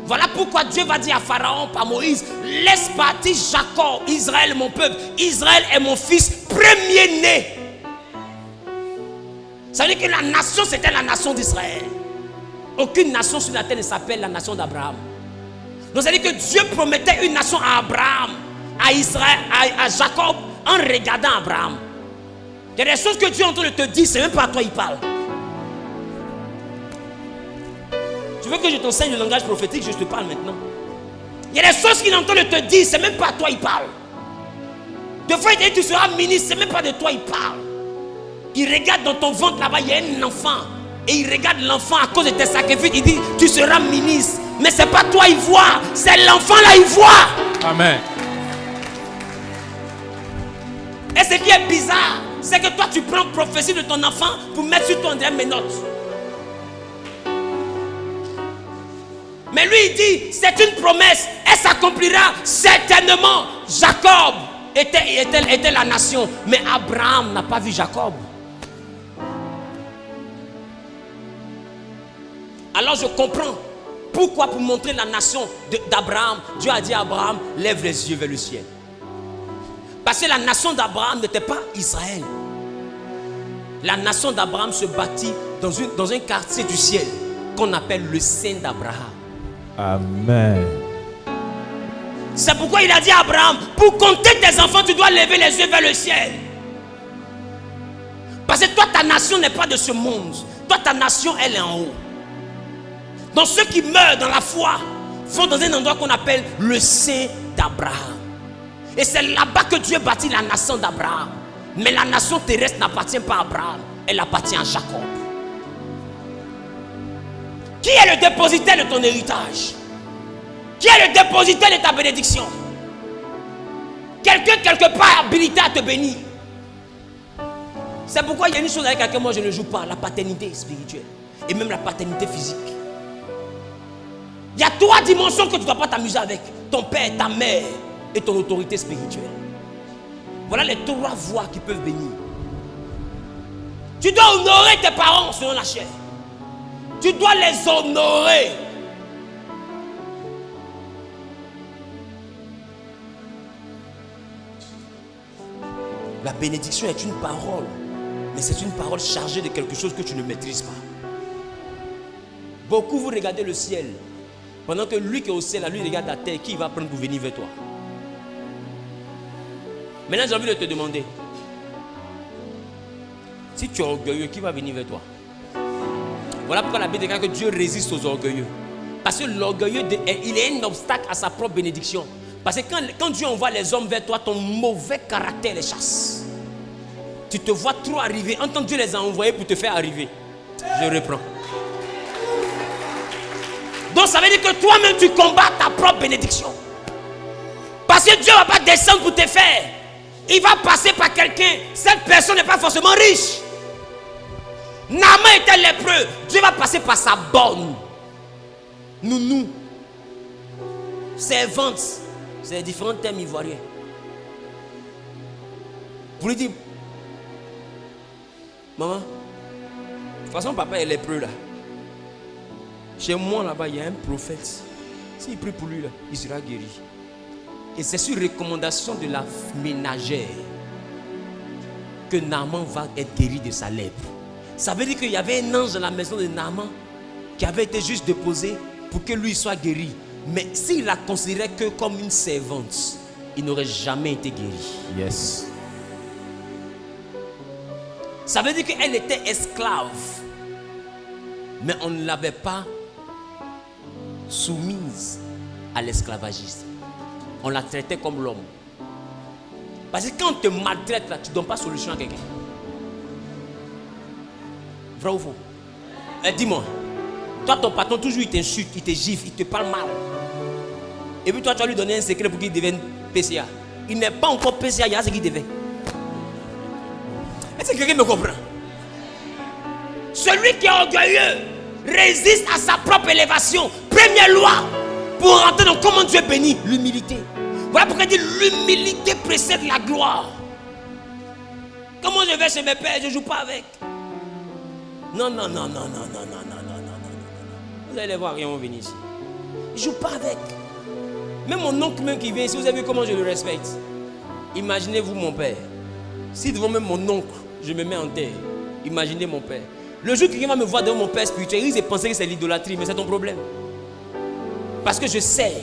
Voilà pourquoi Dieu va dire à Pharaon par Moïse, laisse partir Jacob, Israël mon peuple. Israël est mon fils premier-né. Ça veut dire que la nation, c'était la nation d'Israël. Aucune nation sur la terre ne s'appelle la nation d'Abraham. Donc ça veut dire que Dieu promettait une nation à Abraham, à Israël, à Jacob, en regardant Abraham. Il y a des choses que Dieu est en train de te dire, c'est même pas à toi il parle. Tu veux que je t'enseigne le langage prophétique, je te parle maintenant. Il y a des choses qu'il est en train de te dire, c'est même pas à toi il parle. Des fois il dit tu seras ministre, c'est même pas de toi il parle. Il regarde dans ton ventre là-bas, il y a un enfant. Et il regarde l'enfant à cause de tes sacrifices, il dit tu seras ministre. Mais c'est pas toi il voit, c'est l'enfant là il voit. Amen. Et ce qui est bizarre, c'est que toi tu prends prophétie de ton enfant pour mettre sur ton mes notes. Mais lui il dit c'est une promesse, elle s'accomplira certainement. Jacob était la nation, mais Abraham n'a pas vu Jacob. Alors je comprends pourquoi, pour montrer la nation d'Abraham, Dieu a dit à Abraham, lève les yeux vers le ciel. Parce que la nation d'Abraham n'était pas Israël. La nation d'Abraham se bâtit dans un quartier du ciel qu'on appelle le sein d'Abraham. Amen. C'est pourquoi il a dit à Abraham, pour compter tes enfants, tu dois lever les yeux vers le ciel. Parce que toi, ta nation n'est pas de ce monde. Toi, ta nation, elle est en haut. Donc ceux qui meurent dans la foi vont dans un endroit qu'on appelle le sein d'Abraham. Et c'est là-bas que Dieu bâtit la nation d'Abraham. Mais la nation terrestre n'appartient pas à Abraham, elle appartient à Jacob. Qui est le dépositaire de ton héritage? Qui est le dépositaire de ta bénédiction? Quelqu'un quelque part habilité à te bénir. C'est pourquoi il y a une chose avec laquelle moi je ne joue pas, la paternité spirituelle et même la paternité physique. Il y a 3 dimensions que tu ne dois pas t'amuser avec. Ton père, ta mère et ton autorité spirituelle. Voilà les 3 voies qui peuvent bénir. Tu dois honorer tes parents selon la chair. Tu dois les honorer. La bénédiction est une parole, mais c'est une parole chargée de quelque chose que tu ne maîtrises pas. Beaucoup vous regardez le ciel, pendant que lui qui est au ciel, lui regarde la terre, qui va prendre pour venir vers toi? Maintenant j'ai envie de te demander, si tu es orgueilleux, qui va venir vers toi? Voilà pourquoi la Bible déclare que Dieu résiste aux orgueilleux. Parce que l'orgueilleux, il est un obstacle à sa propre bénédiction. Parce que quand Dieu envoie les hommes vers toi, ton mauvais caractère les chasse. Tu te vois trop arriver. En tant que Dieu les a envoyés pour te faire arriver. Je reprends. Donc ça veut dire que toi-même tu combats ta propre bénédiction. Parce que Dieu ne va pas descendre pour te faire. Il va passer par quelqu'un. Cette personne n'est pas forcément riche. Naaman était lépreux. Dieu va passer par sa bonne. Nounou. Servante. C'est différents termes ivoiriens. Vous lui dites, maman, de toute façon, papa est lépreux là. Chez moi là-bas, il y a un prophète. S'il prie pour lui là, il sera guéri. Et c'est sur recommandation de la ménagère que Naaman va être guéri de sa lèpre. Ça veut dire qu'il y avait un ange dans la maison de Naaman qui avait été juste déposé pour que lui soit guéri. Mais s'il la considérait que comme une servante, il n'aurait jamais été guéri. Yes. Ça veut dire qu'elle était esclave. Mais on ne l'avait pas soumise à l'esclavagiste. On la traitait comme l'homme. Parce que quand on te maltraite là, tu ne donnes pas solution à quelqu'un. Vrai ou faux? Dis-moi. Toi, ton patron, toujours il t'insulte, il te gifle, il te parle mal. Et puis toi, tu vas lui donner un secret pour qu'il devienne PCA. Il n'est pas encore PCA, il y a ce qu'il devait. Est-ce que quelqu'un me comprend? Celui qui est orgueilleux résiste à sa propre élévation. Première loi pour rentrer dans comment Dieu bénit, l'humilité. Voilà pourquoi il dit l'humilité précède la gloire. Comment je vais chez mes pères, je ne joue pas avec. Non. Vous allez voir, ils vont venir ici. Je ne joue pas avec. Même mon oncle même qui vient ici, vous avez vu comment je le respecte. Imaginez-vous mon père. Si devant même mon oncle, je me mets en terre. Imaginez mon père. Le jour qu'il va me voir devant mon père spirituel, il va penser que c'est l'idolâtrie, mais c'est ton problème. Parce que je sais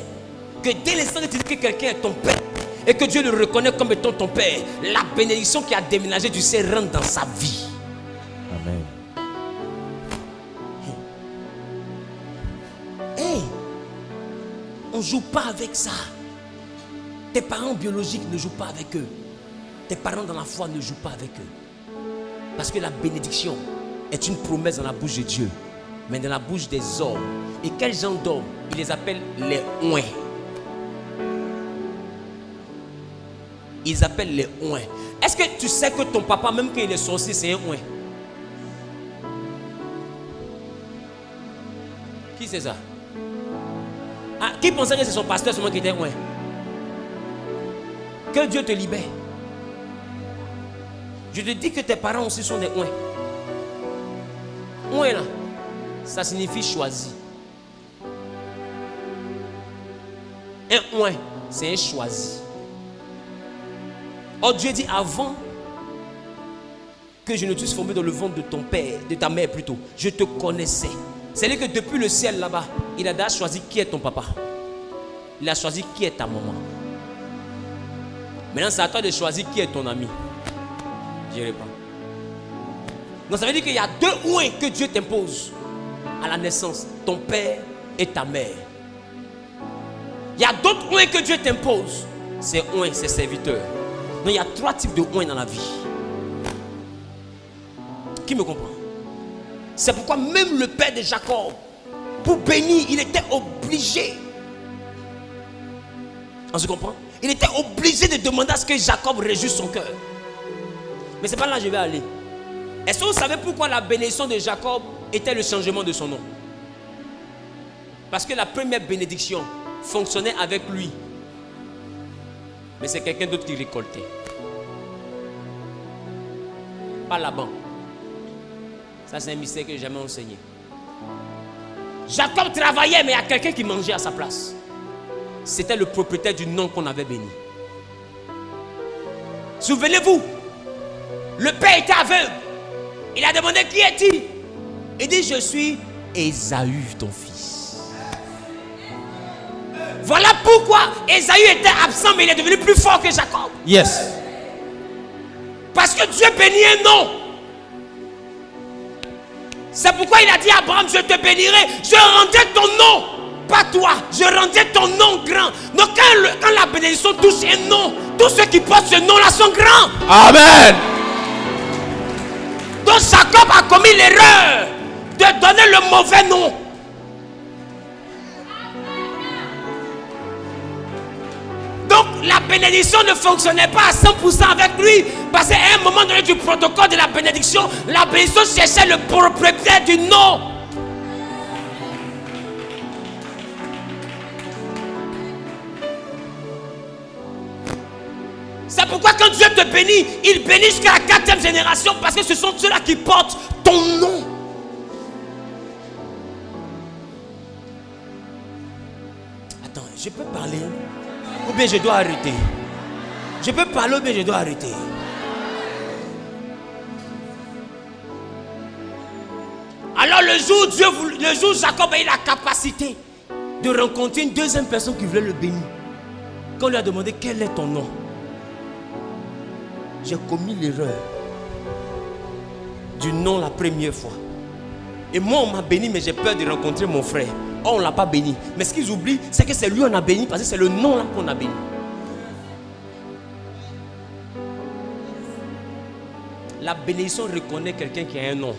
que dès l'instant que tu dis que quelqu'un est ton père et que Dieu le reconnaît comme étant ton père, la bénédiction qui a déménagé du ciel rentre dans sa vie. Amen. Hey, on ne joue pas avec ça. Tes parents biologiques ne jouent pas avec eux. Tes parents dans la foi ne jouent pas avec eux. Parce que la bénédiction est une promesse dans la bouche de Dieu, mais dans la bouche des hommes. Et quels gens d'hommes? Il les appelle les ouins. Ils appellent les ouins. Est-ce que tu sais que ton papa, même quand il est sorcier, c'est un ouin? Qui c'est ça? Ah, qui pensait que c'est son pasteur seulement qui était ouin? Que Dieu te libère. Je te dis que tes parents aussi sont des ouins. Ouin là, ça signifie choisi. Un ouin, c'est un choisi. Or Dieu dit avant que je ne t'eusse formé dans le ventre de ton père, de ta mère plutôt, je te connaissais. C'est-à-dire que depuis le ciel là-bas, il a déjà choisi qui est ton papa. Il a choisi qui est ta maman. Maintenant, c'est à toi de choisir qui est ton ami. Je dirai pas. Donc ça veut dire qu'il y a deux ouins que Dieu t'impose à la naissance. Ton père et ta mère. Il y a d'autres ouins que Dieu t'impose. C'est ouins, c'est serviteurs. Donc il y a trois types de ouins dans la vie. Qui me comprend? C'est pourquoi même le père de Jacob, pour bénir, il était obligé. On se comprend? Il était obligé de demander à ce que Jacob réjouisse son cœur. Mais c'est pas là que je vais aller. Est-ce que vous savez pourquoi la bénédiction de Jacob était le changement de son nom? Parce que la première bénédiction fonctionnait avec lui. Mais c'est quelqu'un d'autre qui récoltait. Pas Laban. Ça c'est un mystère que je n'ai jamais enseigné. Jacob travaillait, mais il y a quelqu'un qui mangeait à sa place. C'était le propriétaire du nom qu'on avait béni. Souvenez-vous, le père était aveugle. Il a demandé qui est-il? Il dit je suis Ésaü ton fils. Voilà pourquoi Ésaü était absent, mais il est devenu plus fort que Jacob. Yes. Parce que Dieu bénit un nom. C'est pourquoi il a dit à Abraham, je te bénirai, je rendrai ton nom, pas toi, je rendrai ton nom grand. Donc quand la bénédiction touche un nom, tous ceux qui portent ce nom là sont grands. Amen. Donc Jacob a commis l'erreur de donner le mauvais nom. Donc la bénédiction ne fonctionnait pas à 100% avec lui. Parce qu'à un moment donné du protocole de la bénédiction cherchait le propriétaire du nom. C'est pourquoi quand Dieu te bénit, il bénit jusqu'à la 4e génération. Parce que ce sont ceux-là qui portent ton nom. Attends, je peux parler ou bien je dois arrêter? Je peux parler ou bien je dois arrêter? Alors le jour Jacob a eu la capacité de rencontrer une deuxième personne qui voulait le bénir. Quand on lui a demandé quel est ton nom, j'ai commis l'erreur du nom la première fois. Et moi on m'a béni, mais j'ai peur de rencontrer mon frère. Oh, on ne l'a pas béni. Mais ce qu'ils oublient, c'est que c'est lui qu'on a béni parce que c'est le nom là qu'on a béni. La bénédiction reconnaît quelqu'un qui a un nom.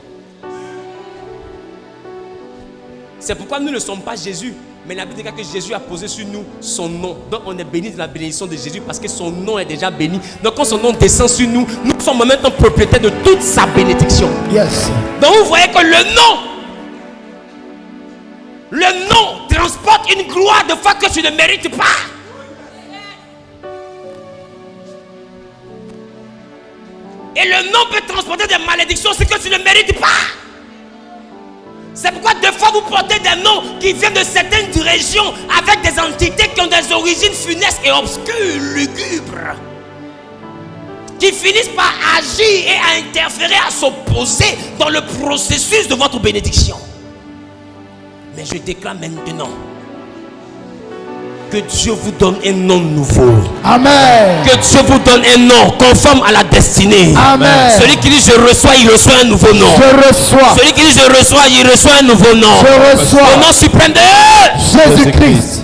C'est pourquoi nous ne sommes pas Jésus. Mais la Bible dit que Jésus a posé sur nous son nom. Donc on est béni de la bénédiction de Jésus parce que son nom est déjà béni. Donc quand son nom descend sur nous, nous sommes maintenant propriétaires de toute sa bénédiction. Yes. Donc vous voyez que le nom transporte une gloire de foi que tu ne mérites pas. Et le nom peut transporter des malédictions, ce que tu ne mérites pas. C'est pourquoi des fois vous portez des noms qui viennent de certaines régions avec des entités qui ont des origines funestes et obscures, lugubres, qui finissent par agir et à interférer, à s'opposer dans le processus de votre bénédiction. Mais je déclare maintenant que Dieu vous donne un nom nouveau. Amen. Que Dieu vous donne un nom conforme à la destinée. Amen. Celui qui dit je reçois, il reçoit un nouveau nom. Je reçois. Celui qui dit je reçois, il reçoit un nouveau nom. Je reçois. Le nom suprême de Jésus-Christ.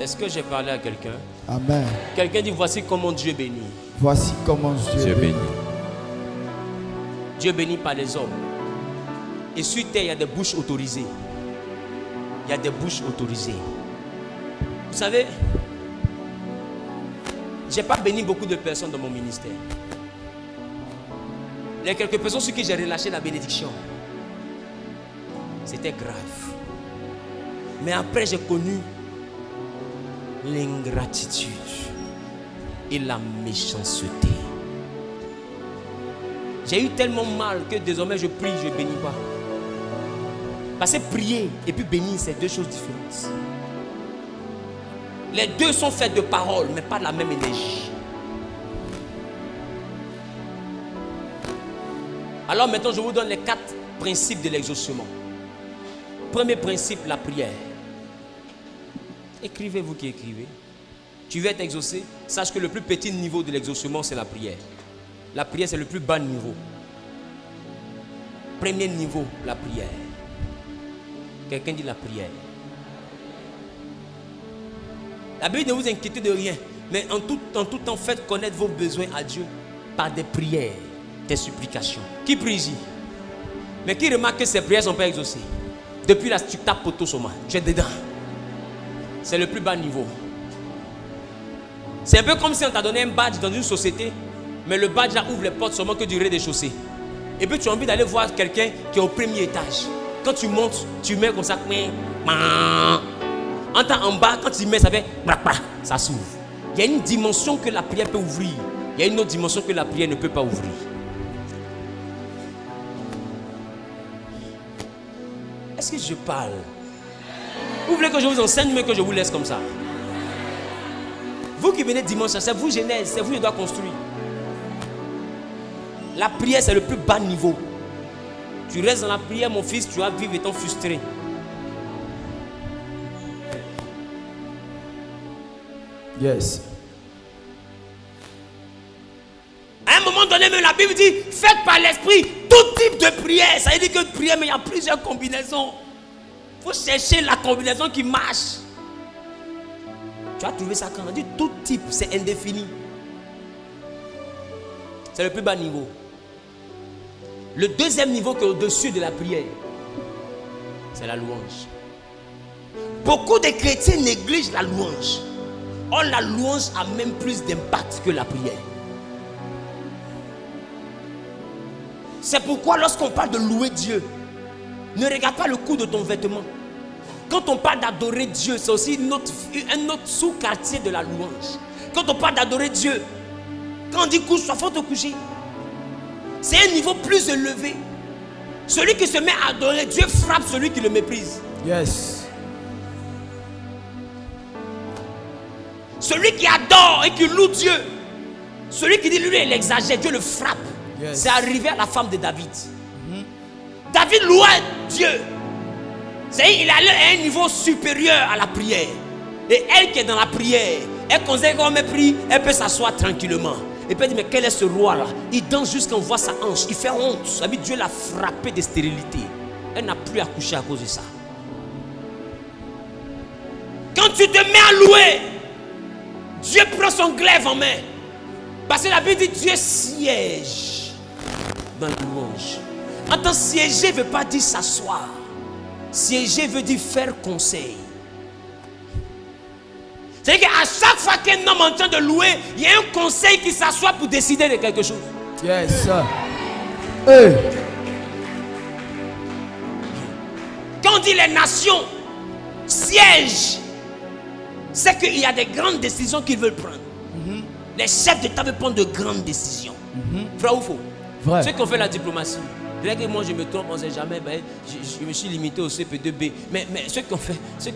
Est-ce que j'ai parlé à quelqu'un? Amen. Quelqu'un dit voici comment Dieu bénit. Voici comment Dieu bénit. Dieu bénit par les hommes. Et sur terre, il y a des bouches autorisées. Il y a des bouches autorisées. Vous savez, je n'ai pas béni beaucoup de personnes dans mon ministère. Il y a quelques personnes sur qui j'ai relâché la bénédiction. C'était grave. Mais après, j'ai connu l'ingratitude et la méchanceté. J'ai eu tellement mal que désormais je prie, je ne bénis pas. Parce que prier et puis bénir, c'est deux choses différentes. Les deux sont faits de paroles, mais pas de la même énergie. Alors maintenant, je vous donne les 4 principes de l'exaucement. Premier principe, la prière. Écrivez, vous qui écrivez. Tu veux être exaucé, sache que le plus petit niveau de l'exaucement, c'est la prière. La prière, c'est le plus bas niveau. Premier niveau, la prière. Quelqu'un dit la prière. La Bible ne vous inquiétez de rien, mais en tout temps, faites connaître vos besoins à Dieu par des prières, des supplications. Qui prie ici? Mais qui remarque que ces prières ne sont pas exaucées? Depuis là, tu tapes poteau soma, tu es dedans. C'est le plus bas niveau. C'est un peu comme si on t'a donné un badge dans une société, mais le badge là ouvre les portes seulement que du rez-de-chaussée. Et puis tu as envie d'aller voir quelqu'un qui est au premier étage. Quand tu montes, tu mets comme ça. En bas, quand tu mets, ça fait ça s'ouvre. Il y a une dimension que la prière peut ouvrir. Il y a une autre dimension que la prière ne peut pas ouvrir. Est-ce que je parle? Vous voulez que je vous enseigne, mais que je vous laisse comme ça? Vous qui venez dimanche, c'est vous Genèse, c'est vous qui doit construire. La prière, c'est le plus bas niveau. Tu restes dans la prière, mon fils, tu vas vivre étant frustré. Yes. À un moment donné, même la Bible dit, faites par l'esprit tout type de prière. Ça veut dire que prière, mais il y a plusieurs combinaisons. Il faut chercher la combinaison qui marche. Tu as trouvé ça quand on dit tout type, c'est indéfini. C'est le plus bas niveau. Le deuxième niveau qui est au-dessus de la prière, c'est la louange. Beaucoup de chrétiens négligent la louange. Or, la louange a même plus d'impact que la prière. C'est pourquoi lorsqu'on parle de louer Dieu, ne regarde pas le coût de ton vêtement. Quand on parle d'adorer Dieu, c'est aussi un autre sous-quartier de la louange. Quand on parle d'adorer Dieu, quand on dit couche-toi, il faut te coucher. C'est un niveau plus élevé. Celui qui se met à adorer Dieu frappe celui qui le méprise. Yes. Celui qui adore et qui loue Dieu, celui qui dit lui il exagère, Dieu le frappe. Yes. C'est arrivé à la femme de David. David louait Dieu. C'est-à-dire il allait à un niveau supérieur à la prière. Et elle qui est dans la prière, elle considère qu'on mépris, elle peut s'asseoir tranquillement. Et puis elle dit, mais quel est ce roi-là? Il danse jusqu'à on voit sa hanche. Il fait honte. Ça veut dire Dieu l'a frappé de stérilité. Elle n'a plus accouché à cause de ça. Quand tu te mets à louer, Dieu prend son glaive en main. Parce que la Bible dit Dieu siège dans la louange. Entends, siéger ne veut pas dire s'asseoir. Siéger veut dire faire conseil. C'est-à-dire qu'à chaque fois qu'un homme est en train de louer, il y a un conseil qui s'assoit pour décider de quelque chose. Yes, sir. Hey. Quand on dit les nations siègent, c'est qu'il y a des grandes décisions qu'ils veulent prendre. Les chefs d'État veulent prendre de grandes décisions. Vrai ou faux? Vrai. Ceux qui ont fait la diplomatie. Dès que moi je me trompe, on ne sait jamais, ben, je me suis limité au CP2B. Mais ceux qui ont fait. Ceux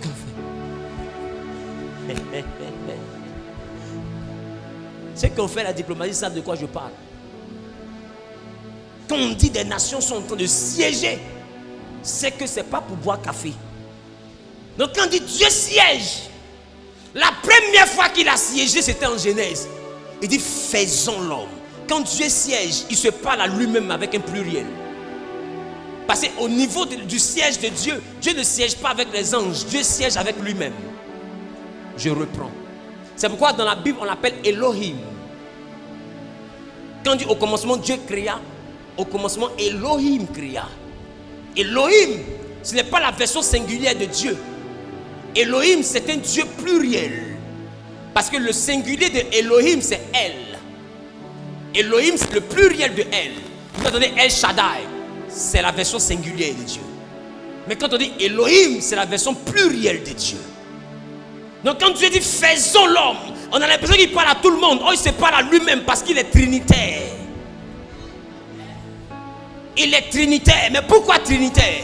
qui ont fait la diplomatie savent de quoi je parle. Quand on dit des nations sont en train de siéger, c'est que ce n'est pas pour boire café. Donc quand on dit Dieu siège, la première fois qu'il a siégé, c'était en Genèse. Il dit faisons l'homme. Quand Dieu siège, il se parle à lui-même avec un pluriel. Parce qu'au niveau du siège de Dieu, Dieu ne siège pas avec les anges, Dieu siège avec lui-même. Je reprends. C'est pourquoi dans la Bible on l'appelle Elohim. Quand on dit au commencement Dieu créa, au commencement Elohim créa. Elohim, ce n'est pas la version singulière de Dieu. Elohim, c'est un Dieu pluriel. Parce que le singulier de Elohim, c'est Elle. Elohim, c'est le pluriel de Elle. Quand on dit El Shaddai, c'est la version singulière de Dieu. Mais quand on dit Elohim, c'est la version plurielle de Dieu. Donc quand Dieu dit faisons l'homme, on a l'impression qu'il parle à tout le monde. Oh, il se parle à lui-même parce qu'il est trinitaire. Il est trinitaire. Mais pourquoi trinitaire?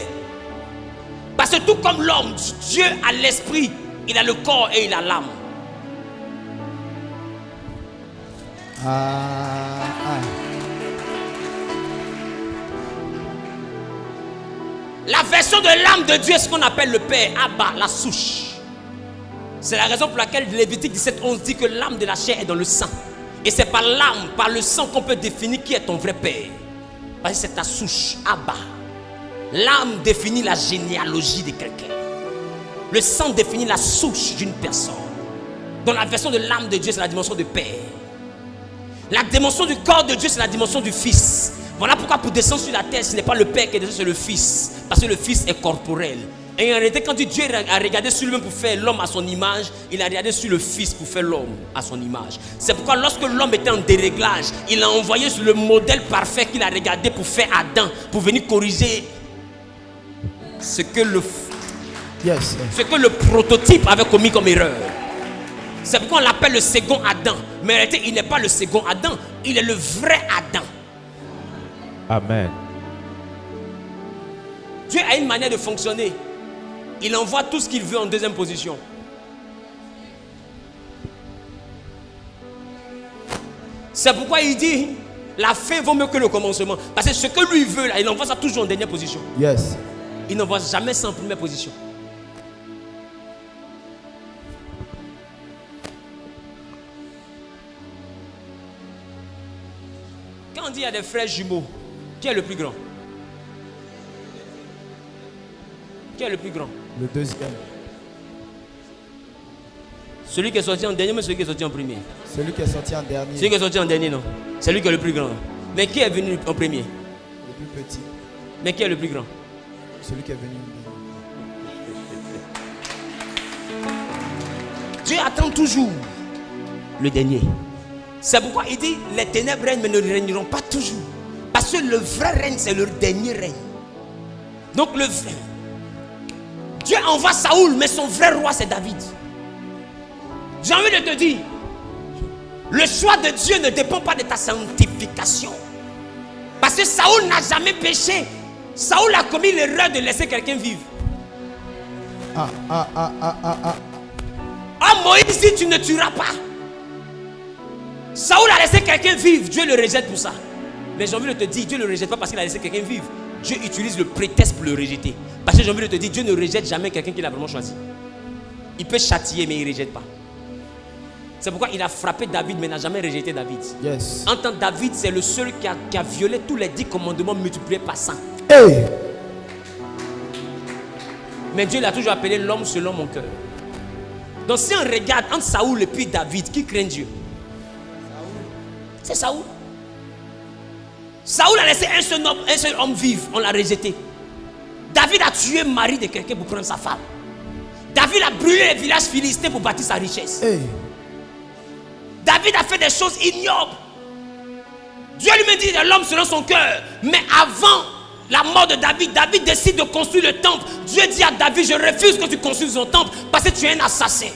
Parce que tout comme l'homme, Dieu a l'esprit, il a le corps et il a l'âme. La version de l'âme de Dieu est ce qu'on appelle le Père, Abba, la souche. C'est la raison pour laquelle Lévitique 17:11 dit que l'âme de la chair est dans le sang. Et c'est par l'âme, par le sang qu'on peut définir qui est ton vrai Père. Parce que c'est ta souche, Abba. L'âme définit la généalogie de quelqu'un. Le sang définit la souche d'une personne. Dans la version de l'âme de Dieu, c'est la dimension du Père. La dimension du corps de Dieu, c'est la dimension du Fils. Voilà pourquoi pour descendre sur la terre, ce n'est pas le Père qui est descendu, c'est le Fils. Parce que le Fils est corporel. Et en réalité, quand Dieu a regardé sur lui-même pour faire l'homme à son image, il a regardé sur le Fils pour faire l'homme à son image. C'est pourquoi lorsque l'homme était en déréglage, il a envoyé sur le modèle parfait qu'il a regardé pour faire Adam, pour venir corriger ce que le prototype avait commis comme erreur. C'est pourquoi on l'appelle le second Adam. Mais en réalité, il n'est pas le second Adam, il est le vrai Adam. Amen. Dieu a une manière de fonctionner. Il envoie tout ce qu'il veut en deuxième position. C'est pourquoi il dit la fin vaut mieux que le commencement. Parce que ce que lui veut là, il envoie ça toujours en dernière position. Yes. Il n'envoie jamais ça en première position. Quand on dit il y a des frères jumeaux, qui est le plus grand? Qui est le plus grand? Le deuxième. Celui qui est sorti en dernier, mais celui qui est sorti en premier? Celui qui est sorti en dernier. Celui qui est sorti en dernier, non. C'est lui qui est le plus grand. Mais qui est venu en premier? Le plus petit. Mais qui est le plus grand? Celui qui est venu. Dieu attend toujours le dernier. C'est pourquoi il dit les ténèbres règnent mais ne régneront pas toujours. Parce que le vrai règne, c'est le dernier règne. Donc le vrai. Dieu envoie Saoul, mais son vrai roi, c'est David. J'ai envie de te dire, le choix de Dieu ne dépend pas de ta sanctification. Parce que Saoul n'a jamais péché. Saoul a commis l'erreur de laisser quelqu'un vivre. Ah, Moïse dit tu ne tueras pas. Saoul a laissé quelqu'un vivre. Dieu le rejette pour ça. Mais j'ai envie de te dire, Dieu ne le rejette pas parce qu'il a laissé quelqu'un vivre. Dieu utilise le prétexte pour le rejeter. Parce que j'ai envie de te dire, Dieu ne rejette jamais quelqu'un qu'il a vraiment choisi. Il peut châtier mais il ne rejette pas. C'est pourquoi il a frappé David mais n'a jamais rejeté David. Yes. En tant que David, c'est le seul qui a violé tous les 10 commandements multipliés par 100. Hey. Mais Dieu l'a toujours appelé l'homme selon mon cœur. Donc si on regarde entre Saoul et puis David, qui craint Dieu? C'est Saoul. Saoul a laissé un seul homme vivre, on l'a rejeté. David a tué Marie de quelqu'un pour prendre sa femme. David a brûlé les villages philistins pour bâtir sa richesse. Hey. David a fait des choses ignobles. Dieu lui dit de l'homme selon son cœur. Mais avant la mort de David, David décide de construire le temple. Dieu dit à David, je refuse que tu construises ton temple parce que tu es un assassin.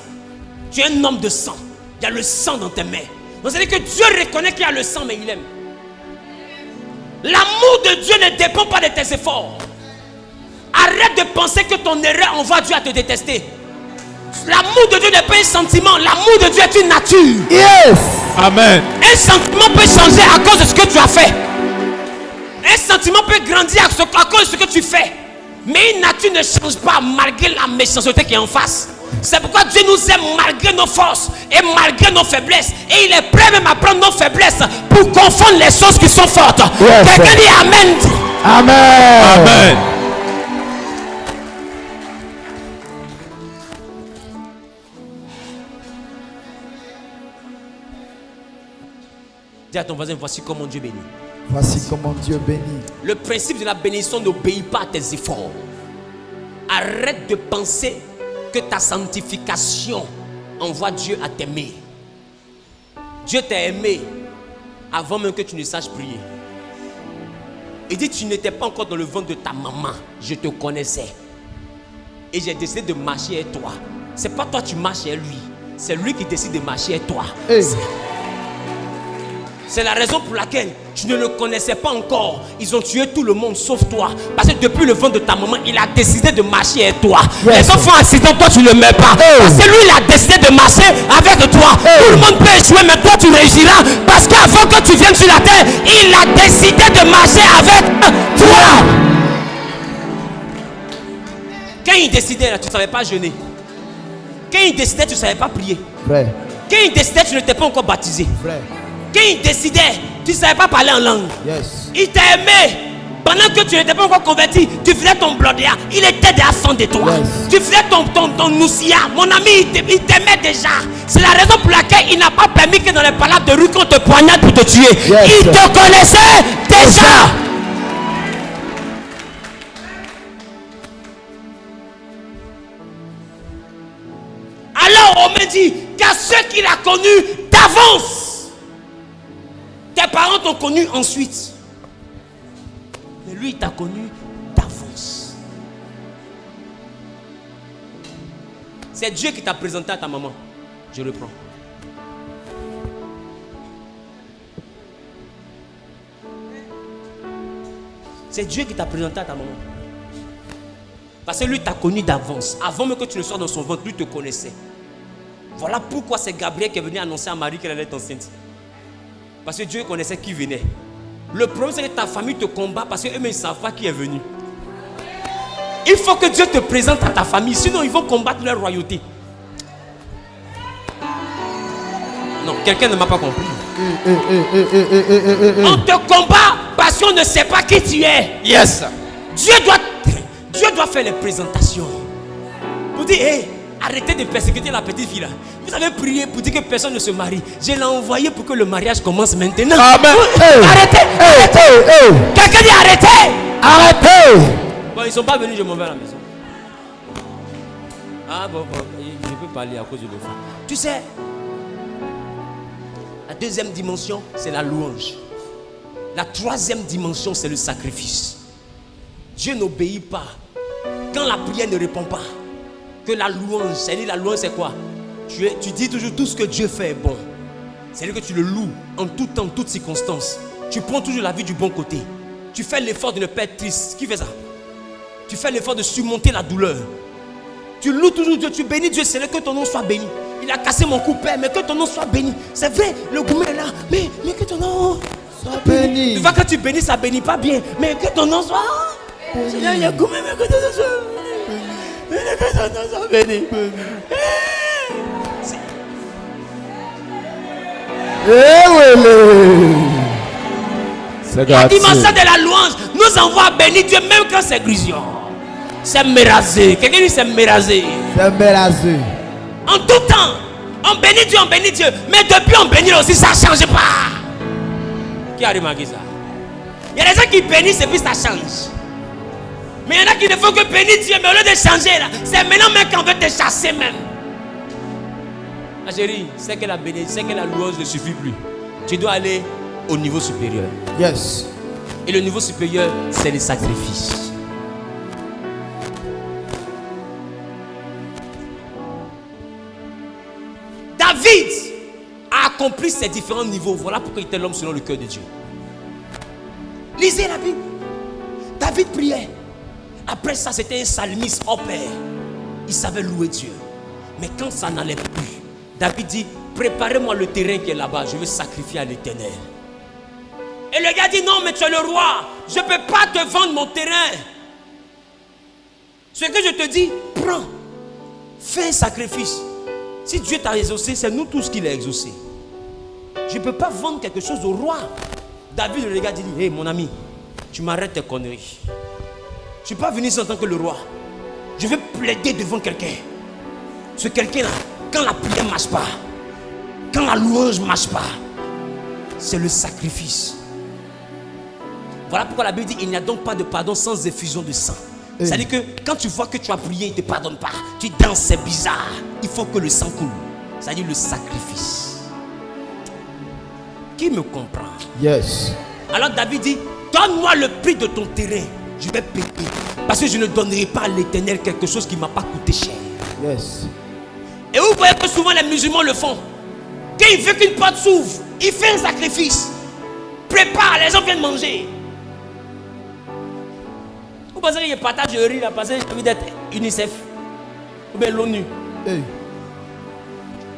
Tu es un homme de sang. Il y a le sang dans tes mains. Donc c'est-à-dire que Dieu reconnaît qu'il y a le sang, mais il aime. L'amour de Dieu ne dépend pas de tes efforts. Arrête de penser que ton erreur envoie Dieu à te détester. L'amour de Dieu n'est pas un sentiment. L'amour de Dieu est une nature. Yes. Amen. Un sentiment peut changer à cause de ce que tu as fait. Un sentiment peut grandir à cause de ce que tu fais. Mais une nature ne change pas malgré la méchanceté qui est en face. C'est pourquoi Dieu nous aime malgré nos forces et malgré nos faiblesses. Et il est prêt même à prendre nos faiblesses pour confondre les choses qui sont fortes. Yes. Quelqu'un dit Amen. Amen. Amen. Dis à ton voisin, voici comment Dieu bénit. Voici comment Dieu bénit. Le principe de la bénédiction n'obéit pas à tes efforts. Arrête de penser que ta sanctification envoie Dieu à t'aimer. Dieu t'a aimé avant même que tu ne saches prier. Il dit, tu n'étais pas encore dans le ventre de ta maman. Je te connaissais. Et j'ai décidé de marcher avec toi. C'est pas toi qui marches avec lui. C'est lui qui décide de marcher avec toi. Hey. C'est la raison pour laquelle tu ne le connaissais pas encore. Ils ont tué tout le monde sauf toi. Parce que depuis le ventre de ta maman, il a décidé de marcher avec toi. Yes. Les enfants accident, toi tu ne le mets pas. Hey. Parce que lui, il a décidé de marcher avec toi. Hey. Tout le monde peut échouer, mais toi tu réussiras. Parce qu'avant que tu viennes sur la terre, il a décidé de marcher avec toi. Quand il décidait, là, tu ne savais pas jeûner. Quand il décidait, tu ne savais pas prier. Frère. Quand il décidait, tu n'étais pas encore baptisé. Frère. Quand il décidait, tu ne savais pas parler en langue. Yes. Il t'a aimé. Pendant que tu n'étais pas encore converti, tu faisais ton blodéa. Il était déjà fan de toi. Yes. Tu faisais ton noussia. Mon ami, il t'aimait déjà. C'est la raison pour laquelle il n'a pas permis que dans les palabres de rue qu'on te poignarde pour te tuer. Yes. Il te connaissait déjà. Alors on me dit qu'à ceux qu'il a connus d'avance. Tes parents t'ont connu ensuite. Mais lui, il t'a connu d'avance. C'est Dieu qui t'a présenté à ta maman. Je reprends. C'est Dieu qui t'a présenté à ta maman. Parce que lui t'a connu d'avance. Avant même que tu ne sois dans son ventre, lui te connaissait. Voilà pourquoi c'est Gabriel qui est venu annoncer à Marie qu'elle allait être enceinte. Parce que Dieu connaissait qui venait. Le problème, c'est que ta famille te combat parce qu'eux-mêmes ne savent pas qui est venu. Il faut que Dieu te présente à ta famille, sinon ils vont combattre leur royauté. Non, quelqu'un ne m'a pas compris. On te combat parce qu'on ne sait pas qui tu es. Yes. Dieu doit faire les présentations. Pour dire, hey, Arrêtez de persécuter la petite fille là. Vous avez prié pour dire que personne ne se marie. Je l'ai envoyé pour que le mariage commence maintenant. Amen. Arrêtez, arrêtez. Quelqu'un dit arrêtez. Arrêtez. Bon, ils ne sont pas venus, je m'en vais à la maison. Ah bon, je peux parler à cause de l'enfant. Tu sais, la deuxième dimension, c'est la louange. La troisième dimension, c'est le sacrifice. Dieu n'obéit pas quand la prière ne répond pas. Que la louange, c'est-à-dire la louange, c'est quoi? Tu dis toujours tout ce que Dieu fait est bon. C'est-à-dire que tu le loues en tout temps, en toutes circonstances. Tu prends toujours la vie du bon côté. Tu fais l'effort de ne pas être triste. Qui fait ça? Tu fais l'effort de surmonter la douleur. Tu loues toujours Dieu, tu bénis Dieu, c'est que ton nom soit béni. Il a cassé mon cou, Père, mais que ton nom soit béni. C'est vrai, le gourmet est là, mais que ton nom soit béni. Tu vois, quand tu bénis, ça bénit pas bien, mais que ton nom soit béni. Il y a gourmet, mais que ton nom soit béni. Que ton nom soit béni. La dimension de la louange nous envoie bénir Dieu même quand c'est grisillon. C'est mérasé. Quelqu'un dit c'est mérasé. C'est mérasé. En tout temps, on bénit Dieu. Mais depuis on bénit aussi, ça ne change pas. Qui a remarqué ça? Il y a des gens qui bénissent et puis ça change. Mais il y en a qui ne font que bénir Dieu, mais au lieu de changer, là, c'est maintenant même qu'on veut te chasser même. Ma chérie, c'est que la bénédiction, c'est que la louange ne suffit plus. Tu dois aller au niveau supérieur. Yes. Et le niveau supérieur, c'est le sacrifice. David a accompli ces différents niveaux. Voilà pourquoi il était l'homme selon le cœur de Dieu. Lisez la Bible. David priait. Après ça, c'était un psalmiste au Père. Il savait louer Dieu. Mais quand ça n'allait plus, David dit, préparez-moi le terrain qui est là-bas. Je vais sacrifier à l'Éternel. Et le gars dit, non, mais tu es le roi. Je ne peux pas te vendre mon terrain. Ce que je te dis, prends. Fais un sacrifice. Si Dieu t'a exaucé, c'est nous tous qui l'a exaucé. Je ne peux pas vendre quelque chose au roi. David le regarde et dit, hé mon ami, tu m'arrêtes tes conneries. Je ne suis pas venu ici en tant que le roi. Je vais plaider devant quelqu'un. Ce quelqu'un-là, quand la prière ne marche pas, quand la louange ne marche pas, c'est le sacrifice. Voilà pourquoi la Bible dit, il n'y a donc pas de pardon sans effusion de sang. C'est-à-dire que quand tu vois que tu as prié, il ne te pardonne pas. Tu danses, c'est bizarre. Il faut que le sang coule. C'est-à-dire le sacrifice. Qui me comprend? Yes. Alors David dit, donne-moi le prix de ton terrain. Je vais payer. Parce que je ne donnerai pas à l'Éternel quelque chose qui ne m'a pas coûté cher. Yes. Et vous voyez que souvent les musulmans le font. Quand il veut qu'une porte s'ouvre, il fait un sacrifice. Prépare, les gens viennent manger. Vous pensez qu'il y a partage de riz là, parce que j'ai envie d'être UNICEF ou bien l'ONU. Hey.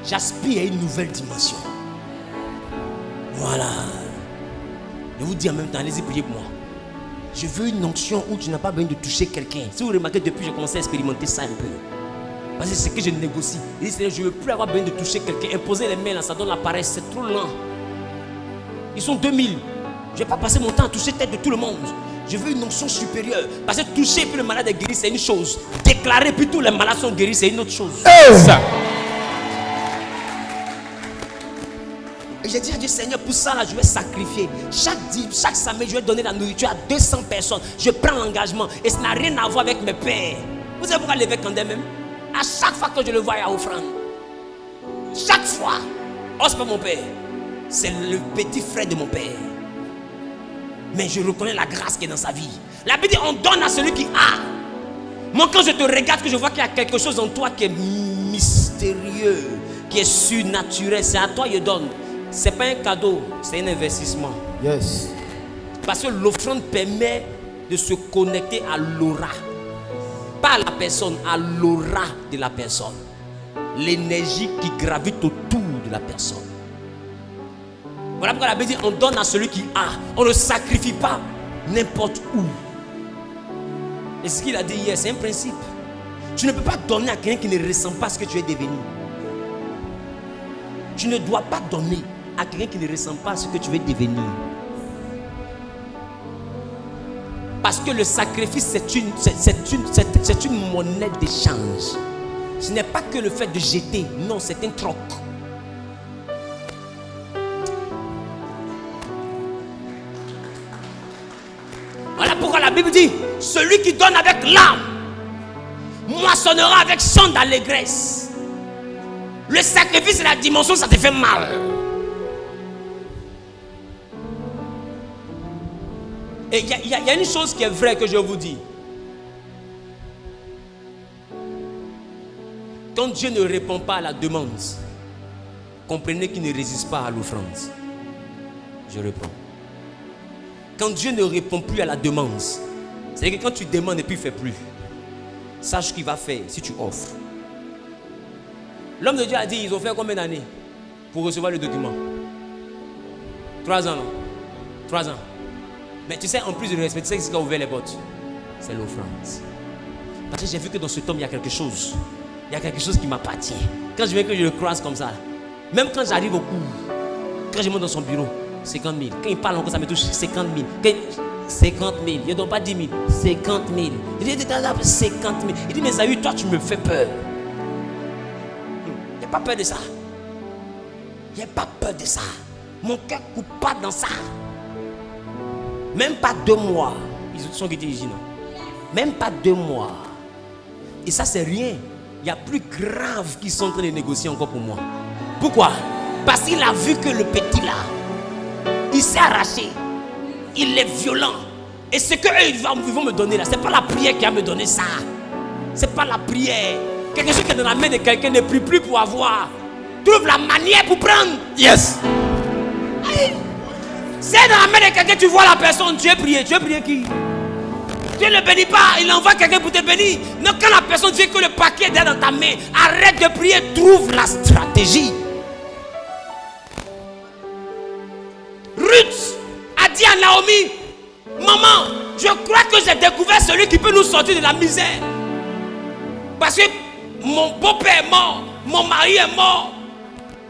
J'aspire à une nouvelle dimension. Voilà. Je vous dis en même temps, allez-y priez pour moi. Je veux une onction où tu n'as pas besoin de toucher quelqu'un. Si vous remarquez, depuis j'ai commencé à expérimenter ça un peu. Parce que c'est ce que je négocie. Je dis, je ne veux plus avoir besoin de toucher quelqu'un. Imposer les mains là, ça donne la paresse, c'est trop lent. Ils sont 2000. Je ne vais pas passer mon temps à toucher la tête de tout le monde. Je veux une onction supérieure. Parce que toucher puis le malade est guéri, c'est une chose. Déclarer puis tous les malades sont guéris, c'est une autre chose. Hey. Ça. Et j'ai dit à Dieu, Seigneur, pour ça là, je vais sacrifier. Chaque samedi, je vais donner la nourriture à 200 personnes. Je prends l'engagement. Et ça n'a rien à voir avec mes pères. Vous savez pourquoi l'évêque Kandé même? À chaque fois que je le vois, il y a offrande. Chaque fois. Oh, c'est pas mon père. C'est le petit frère de mon père. Mais je reconnais la grâce qui est dans sa vie. La Bible dit, on donne à celui qui a. Moi, quand je te regarde, que je vois qu'il y a quelque chose en toi qui est mystérieux, qui est surnaturel, c'est à toi que je donne. Ce n'est pas un cadeau, c'est un investissement. Yes. Parce que l'offrande permet de se connecter à l'aura. Pas à la personne, à l'aura de la personne. L'énergie qui gravite autour de la personne. Voilà pourquoi la Bible dit, on donne à celui qui a. On ne sacrifie pas n'importe où. Et ce qu'il a dit hier, c'est un principe. Tu ne peux pas donner à quelqu'un qui ne ressent pas ce que tu es devenu. Tu ne dois pas donner à quelqu'un qui ne ressent pas ce que tu veux devenir. Parce que le sacrifice, c'est une monnaie d'échange. Ce n'est pas que le fait de jeter. Non, c'est un troc. Voilà pourquoi la Bible dit, celui qui donne avec larmes moissonnera avec chant d'allégresse. Le sacrifice et la dimension, ça te fait mal. Et il y a une chose qui est vraie que je vous dis. Quand Dieu ne répond pas à la demande, comprenez qu'il ne résiste pas à l'offrande. Je réponds. Quand Dieu ne répond plus à la demande, c'est-à-dire que quand tu demandes et puis il ne fait plus, sache ce qu'il va faire si tu offres. L'homme de Dieu a dit, ils ont fait combien d'années pour recevoir le document? 3 ans, non? 3 ans. Mais tu sais, en plus de le respect, tu sais ce qui a ouvert les portes? C'est l'offrande. Parce que j'ai vu que dans ce tome, il y a quelque chose. Il y a quelque chose qui m'appartient. Quand je viens que je le croise comme ça, même quand j'arrive au cours, quand je monte dans son bureau, 50 000. Quand il parle encore, ça me touche 50 000. 50 000. Il ne donne pas 10 000. 50 000. Il dit 50 000. Il dit, mais Zahir, toi, tu me fais peur. Il n'y a pas peur de ça. Il n'y a pas peur de ça. Mon cœur ne coupe pas dans ça. Même pas 2 mois. Ils sont quittés ici, non? Même pas 2 mois. Et ça, c'est rien. Il y a plus grave qu'ils sont en train de négocier encore pour moi. Pourquoi? Parce qu'il a vu que le petit là, il s'est arraché. Il est violent. Et ce qu'eux ils vont me donner là, ce n'est pas la prière qui va me donner ça. Ce n'est pas la prière. Quelque chose qui est dans la main de quelqu'un ne prie plus pour avoir. Trouve la manière pour prendre. Yes. C'est dans la main de quelqu'un, tu vois la personne, tu es prié. Tu es prié qui? Tu ne le bénis pas, il envoie quelqu'un pour te bénir. Non, quand la personne vient que le paquet est dans ta main, arrête de prier, trouve la stratégie. Ruth a dit à Naomi, maman, je crois que j'ai découvert celui qui peut nous sortir de la misère. Parce que mon beau-père est mort, mon mari est mort,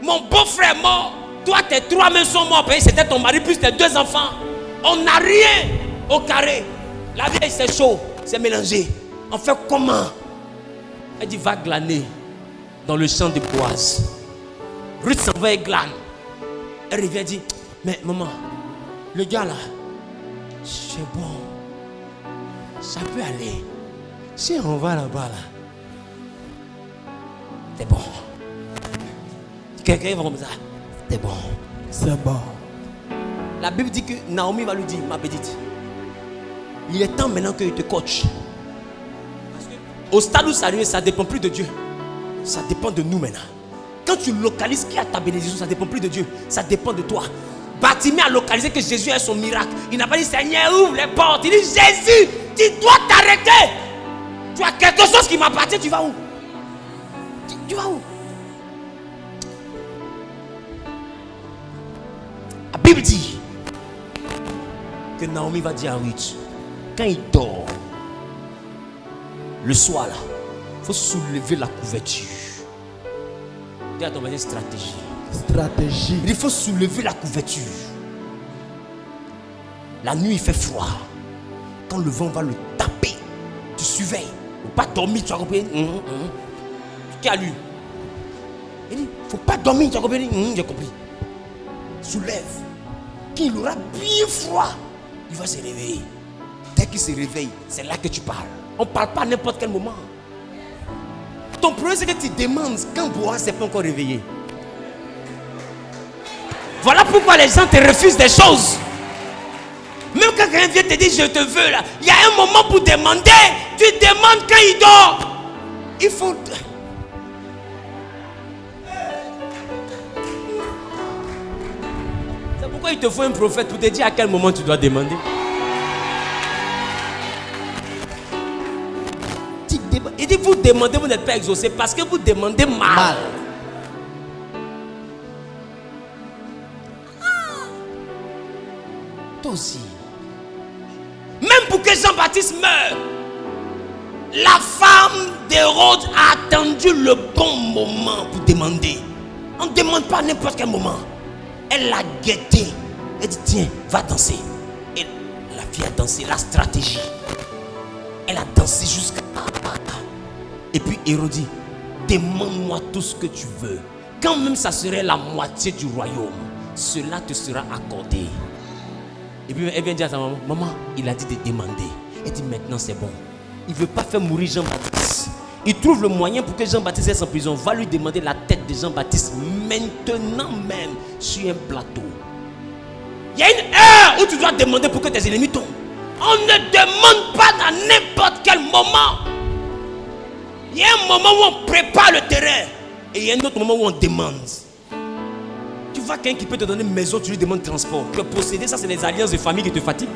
mon beau-frère est mort. Toi, tes 3 mains sont morts, c'était ton mari plus tes 2 enfants. On n'a rien au carré. La vieille, c'est chaud, c'est mélangé. On fait comment? Elle dit, va glaner dans le champ de Boaz. Ruth s'en va et glane. Elle revient et dit, mais maman, le gars là, c'est bon. Ça peut aller. Si on va là-bas là, c'est bon. Quelqu'un va comme ça. C'est bon. C'est bon. La Bible dit que Naomi va lui dire, ma petite, il est temps maintenant qu'il te coach. Parce que au stade où ça arrive, ça ne dépend plus de Dieu. Ça dépend de nous maintenant. Quand tu localises qui a ta bénédiction, ça ne dépend plus de Dieu. Ça dépend de toi. Bartimée a localisé que Jésus est son miracle. Il n'a pas dit, Seigneur, ouvre les portes. Il dit, Jésus, tu dois t'arrêter. Tu as quelque chose qui m'appartient, tu vas où? Tu vas où? La Bible dit que Naomi va dire à Ruth, quand il dort, le soir là, il faut soulever la couverture. Dis à ton voisin, stratégie. Stratégie. Il faut soulever la couverture. La nuit il fait froid. Quand le vent va le taper, tu surveilles. Il ne faut pas dormir, tu as compris? Qui a lu? Il dit, il ne faut pas dormir, tu as compris? J'ai compris. Soulève. Quand il aura bien froid, il va se réveiller. Dès qu'il se réveille, c'est là que tu parles. On ne parle pas à n'importe quel moment. Ton problème, c'est que tu demandes quand Boaz ne s'est pas encore réveillé. Voilà pourquoi les gens te refusent des choses. Même quand quelqu'un vient te dire je te veux là, il y a un moment pour demander. Tu demandes quand il dort. Il faut. C'est pourquoi il te faut un prophète pour te dire à quel moment tu dois demander. Il dit vous demandez, vous n'êtes pas exaucé parce que vous demandez mal. Toi aussi. Même pour que Jean-Baptiste meure, la femme d'Hérode a attendu le bon moment pour demander. On ne demande pas à n'importe quel moment. Elle l'a guetté. Elle dit tiens, va danser. Et la fille a dansé, la stratégie. Elle a dansé jusqu'à... Et puis Hérode dit, demande-moi tout ce que tu veux. Quand même ça serait la moitié du royaume, cela te sera accordé. Et puis elle vient dire à sa maman, maman, il a dit de demander. Elle dit maintenant c'est bon. Il ne veut pas faire mourir Jean-Baptiste. Il trouve le moyen pour que Jean-Baptiste reste en prison. Va lui demander la tête de Jean-Baptiste maintenant même sur un plateau. Il y a une heure où tu dois demander pour que tes ennemis tombent. On ne demande pas à n'importe quel moment. Il y a un moment où on prépare le terrain. Et il y a un autre moment où on demande. Tu vois quelqu'un qui peut te donner une maison, tu lui demandes transport. Que posséder, ça c'est les alliances de famille qui te fatiguent.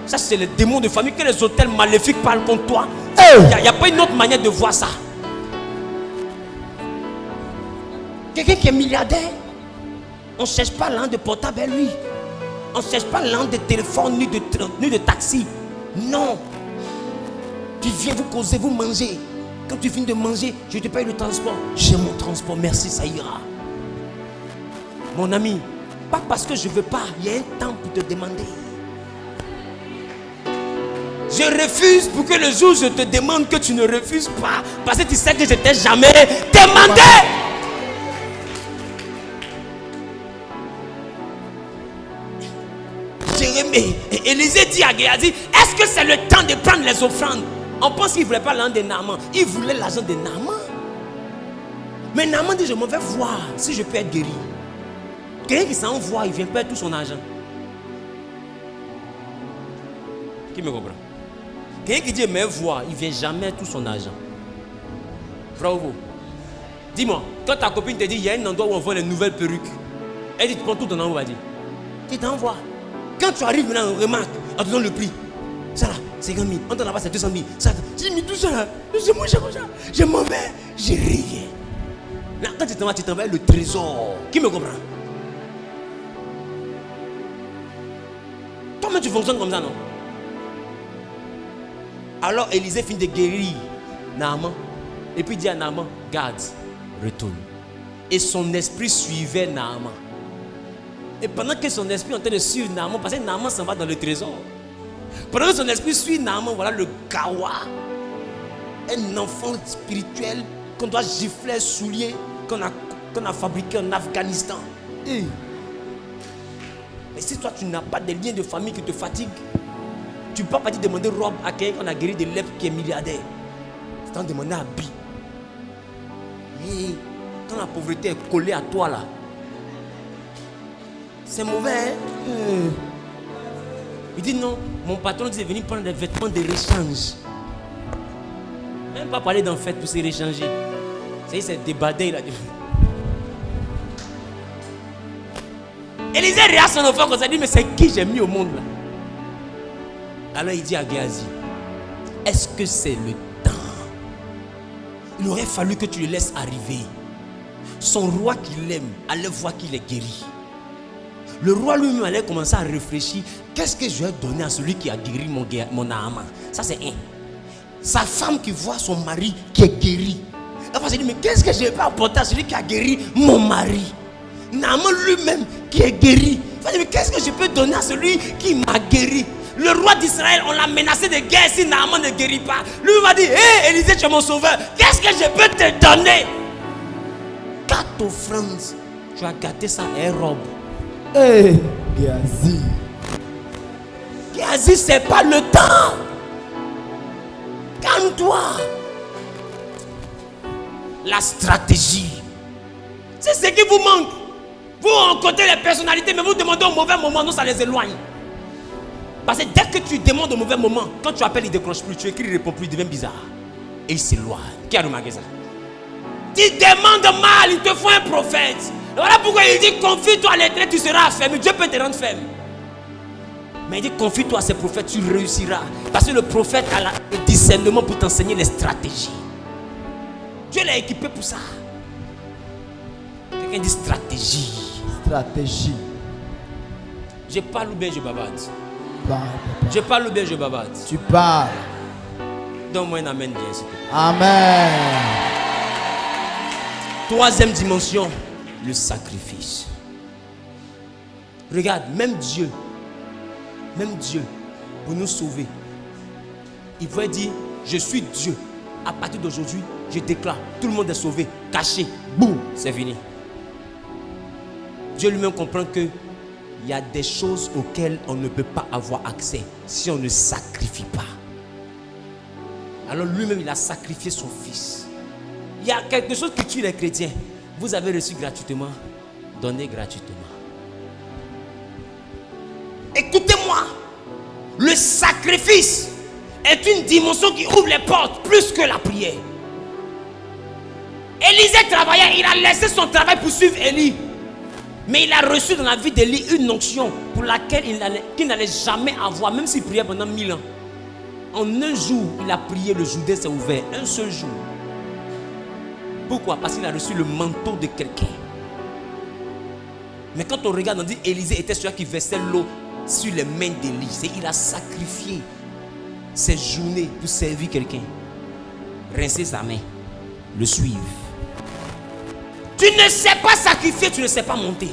Ça c'est les démons de famille, que les hôtels maléfiques parlent contre toi. Il n'y a pas une autre manière de voir ça. Quelqu'un qui est milliardaire, on ne cherche pas l'un de portable à lui. On ne cherche pas l'un de téléphone ni de taxi. Non. Tu viens, vous causez, vous mangez. Quand tu finis de manger, je te paye le transport. J'ai mon transport, merci, ça ira. Mon ami, pas parce que je ne veux pas, il y a un temps pour te demander. Je refuse pour que le jour où je te demande que tu ne refuses pas. Parce que tu sais que je ne t'ai jamais demandé. Jérémie, Élisée dit à Géasi, est-ce que c'est le temps de prendre les offrandes? On pense qu'il ne voulait pas l'argent de Naaman. Il voulait l'argent de Naaman. Mais Naaman dit, je m'en vais voir si je peux être guéri. Quelqu'un qui s'envoie, il vient perdre tout son argent. Qui me comprend? Quelqu'un qui dit, mais voir, il ne vient jamais tout son argent. Bravo. Dis-moi, quand ta copine te dit, il y a un endroit où on vend les nouvelles perruques. Elle dit, tu prends tout ton argent, on va dire. Tu t'envoies. Quand tu arrives maintenant, on remarque, on te donne le prix. Ça là, 50 000. On t'en a c'est 200 000. Ça, j'ai mis tout ça là. C'est moi, je m'en vais, j'ai rien. Là, quand tu t'en vas, le trésor. Qui me comprend? Toi-même, tu fonctionnes comme ça, non? Alors, Élisée finit de guérir Naaman. Et puis il dit à Naaman, garde, retourne. Et son esprit suivait Naaman. Et pendant que son esprit est en train de suivre Naaman, parce que Naaman s'en va dans le trésor. Pendant que son esprit suit Naaman, voilà le Gawa. Un enfant spirituel qu'on doit gifler, soulier, qu'on a fabriqué en Afghanistan. Et si toi tu n'as pas de liens de famille qui te fatiguent, tu ne peux pas demander robe à quelqu'un qu'on a guéri de lèpre qui est milliardaire. C'est temps de demander habit. Et quand la pauvreté est collée à toi là, c'est mauvais, hein? Il dit non, mon patron dit de venir prendre des vêtements de rechange. Même pas parler d'en fait pour se réchanger. C'est débadé là. Élisée regarde son enfant comme ça, il dit mais c'est qui j'ai mis au monde là? Alors il dit à Géasi, est-ce que c'est le temps? Il aurait fallu que tu le laisses arriver. Son roi qu'il aime allait voir qu'il est guéri. Le roi lui-même allait commencer à réfléchir. Qu'est-ce que je vais donner à celui qui a guéri mon Naaman? Ça c'est un. Sa femme qui voit son mari qui est guéri. Elle va se dire, mais qu'est-ce que je vais pas apporter à celui qui a guéri mon mari? Naaman lui-même qui est guéri. Elle va dire, mais qu'est-ce que je peux donner à celui qui m'a guéri? Le roi d'Israël, on l'a menacé de guerre si Naaman ne guérit pas. Lui m'a dit, hé Élisée, tu es mon sauveur. Qu'est-ce que je peux te donner? 4 offrandes. Tu as gâté ça et robe. Hey, Géasi. Géasi, c'est pas le temps. Calme-toi. La stratégie. C'est ce qui vous manque. Vous rencontrez les personnalités, mais vous demandez au mauvais moment, non, ça les éloigne. Parce que dès que tu demandes au mauvais moment, quand tu appelles, il ne décroche plus, tu écris, il ne répond plus, il devient bizarre. Et il s'éloigne. Qui a remarqué ça? Tu demandes mal, il te faut un prophète. Et voilà pourquoi il dit, confie-toi à l'Éternel, tu seras ferme. Dieu peut te rendre ferme. Mais il dit, confie-toi à ces prophètes, tu réussiras. Parce que le prophète a le discernement pour t'enseigner les stratégies. Dieu l'a équipé pour ça. Quelqu'un dit stratégie. Stratégie. Je parle ou bien je bavarde? Parle, papa. Je parle ou bien je bavarde? Tu parles. Donne-moi un amen bien, s'il te plaît. Amen. 3e dimension, le sacrifice. Regarde, même Dieu, pour nous sauver, il pouvait dire, je suis Dieu, à partir d'aujourd'hui, je déclare, tout le monde est sauvé, caché, boum, c'est fini. Dieu lui-même comprend que il y a des choses auxquelles on ne peut pas avoir accès si on ne sacrifie pas. Alors lui-même, il a sacrifié son fils. Il y a quelque chose qui tue les chrétiens. Vous avez reçu gratuitement, donnez gratuitement. Écoutez-moi, le sacrifice est une dimension qui ouvre les portes plus que la prière. Élisée travaillait, il a laissé son travail pour suivre Élie. Mais il a reçu dans la vie d'Élie une onction pour laquelle il n'allait jamais avoir, même s'il priait pendant 1000 ans. En un jour, il a prié, le Jourdain s'est ouvert. Un seul jour. Pourquoi? Parce qu'il a reçu le manteau de quelqu'un. Mais quand on regarde, on dit Élisée était celui qui versait l'eau sur les mains d'Élie. Il a sacrifié ses journées pour servir quelqu'un. Rincer sa main. Le suivre. Tu ne sais pas sacrifier, tu ne sais pas monter.